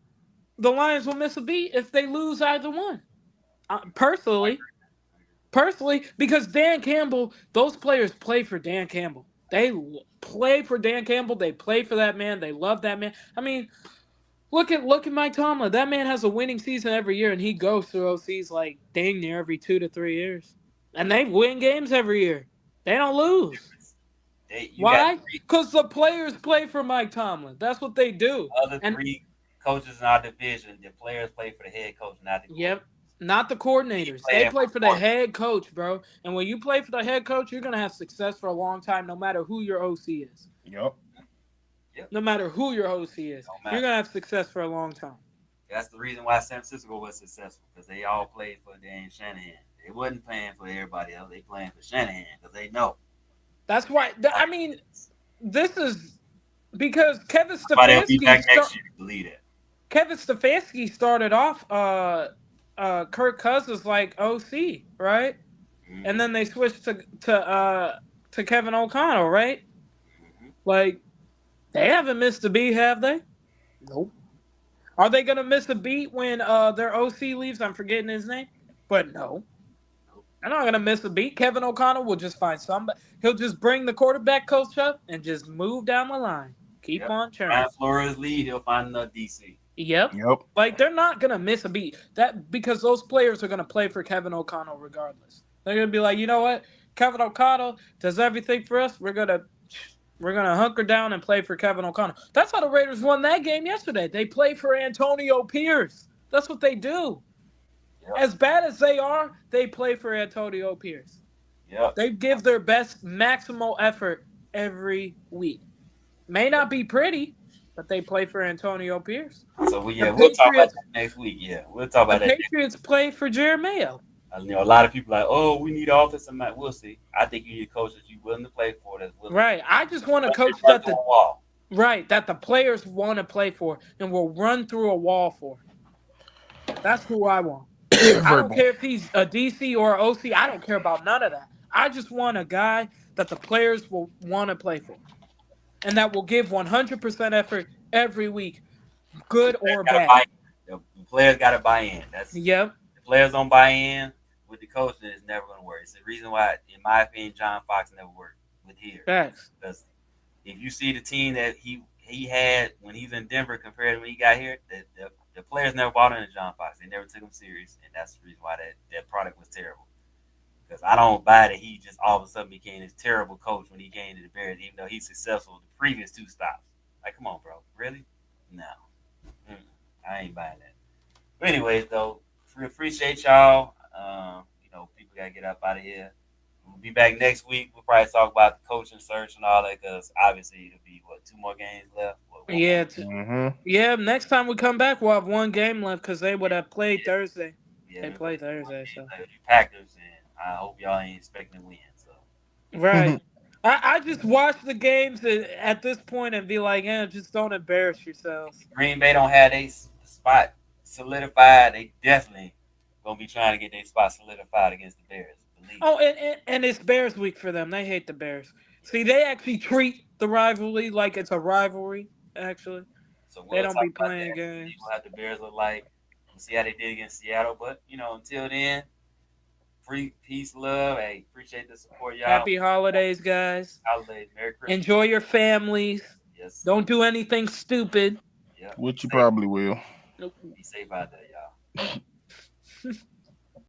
Lions will miss a beat if they lose either one. Personally, because Dan Campbell, those players play for Dan Campbell. Play for Dan Campbell. They play for that man. They love that man. I mean, look at Mike Tomlin. That man has a winning season every year, and he goes through OCs like dang near every 2 to 3 years, and they win games every year. They don't lose. You got Why? Because the players play for Mike Tomlin. That's what they do. other And three coaches in our division. The players play for the head coach, not the coach. yep, not the He coordinators. They playing play for for the quarterback. head coach, bro. And when you play for the head coach, you're gonna have success for a long time, no matter who your OC is. Yep. No matter who your OC is, Don't you're matter. gonna have success for a long time. That's the reason why San Francisco was successful because they all played for Dan Shanahan. They wasn't playing for everybody else. They playing for Shanahan because they know. That's why. I mean, this is because Somebody will be back next year. Believe that. Kevin Stefanski started off Kirk Cousins like OC, right? Mm-hmm. And then they switched to Kevin O'Connell, right? Mm-hmm. Like they haven't missed a beat, have they? Nope. Are they gonna miss a beat when their OC leaves? I'm forgetting his name, but no, they're not gonna miss a beat. Kevin O'Connell will just find somebody. He'll just bring the quarterback coach up and just move down the line. Keep on churning. Brian Flores lead, he'll find another DC. Yep. Like they're not gonna miss a beat. That because those players are gonna play for Kevin O'Connell regardless. They're gonna be like, you know what? Kevin O'Connell does everything for us. We're gonna hunker down and play for Kevin O'Connell. That's how the Raiders won that game yesterday. They play for Antonio Pierce. That's what they do. Yep. As bad as they are, they play for Antonio Pierce. Yep. They give their best maximal effort every week. May not be pretty, but they play for Antonio Pierce. So we'll talk about that next week. Yeah, we'll talk about the that. Patriots play for Jerry Mayo. A lot of people are like, oh, we need offensive man. We'll see. I think you need coaches you willing to play for. That's willing. Right. I just want a coach that the players want to play for and will run through a wall for. That's who I want. I don't care if he's a DC or an OC. I don't care about none of that. I just want a guy that the players will want to play for, and that will give 100% effort every week, good or bad. The players got to buy in. Yep. The players don't buy in with the coach, then it's never going to work. It's the reason why, in my opinion, John Fox never worked with here. Facts. Because if you see the team that he had when he's in Denver compared to when he got here, the players never bought into John Fox. They never took him serious, and that's the reason why that product was terrible. Because I don't buy that he just all of a sudden became this terrible coach when he came to the Bears, even though he's successful the previous 2 stops. Like, come on, bro. Really? No. I ain't buying that. But anyways, though, we appreciate y'all. People got to get up out of here. We'll be back next week. We'll probably talk about the coaching search and all that because obviously it'll be, 2 more games left? Yeah, next time we come back, we'll have 1 game left because they would have played Thursday. Yeah, they play Thursday. So. Packers, and I hope y'all ain't expecting to win. So. Right. I just watch the games at this point and be like, just don't embarrass yourselves. If Green Bay don't have their spot solidified, they definitely going to be trying to get their spot solidified against the Bears. Oh, and it's Bears week for them. They hate the Bears. See, they actually treat the rivalry like it's a rivalry, actually. So they don't be playing games. What the Bears look like. We'll see how they did against Seattle. But, until then, free peace, love. Hey, appreciate the support, y'all. Happy holidays, guys. Holidays. Merry Christmas. Enjoy your families. Yes. Don't do anything stupid. Yep. Which you probably will. Nope. Be safe out there, y'all.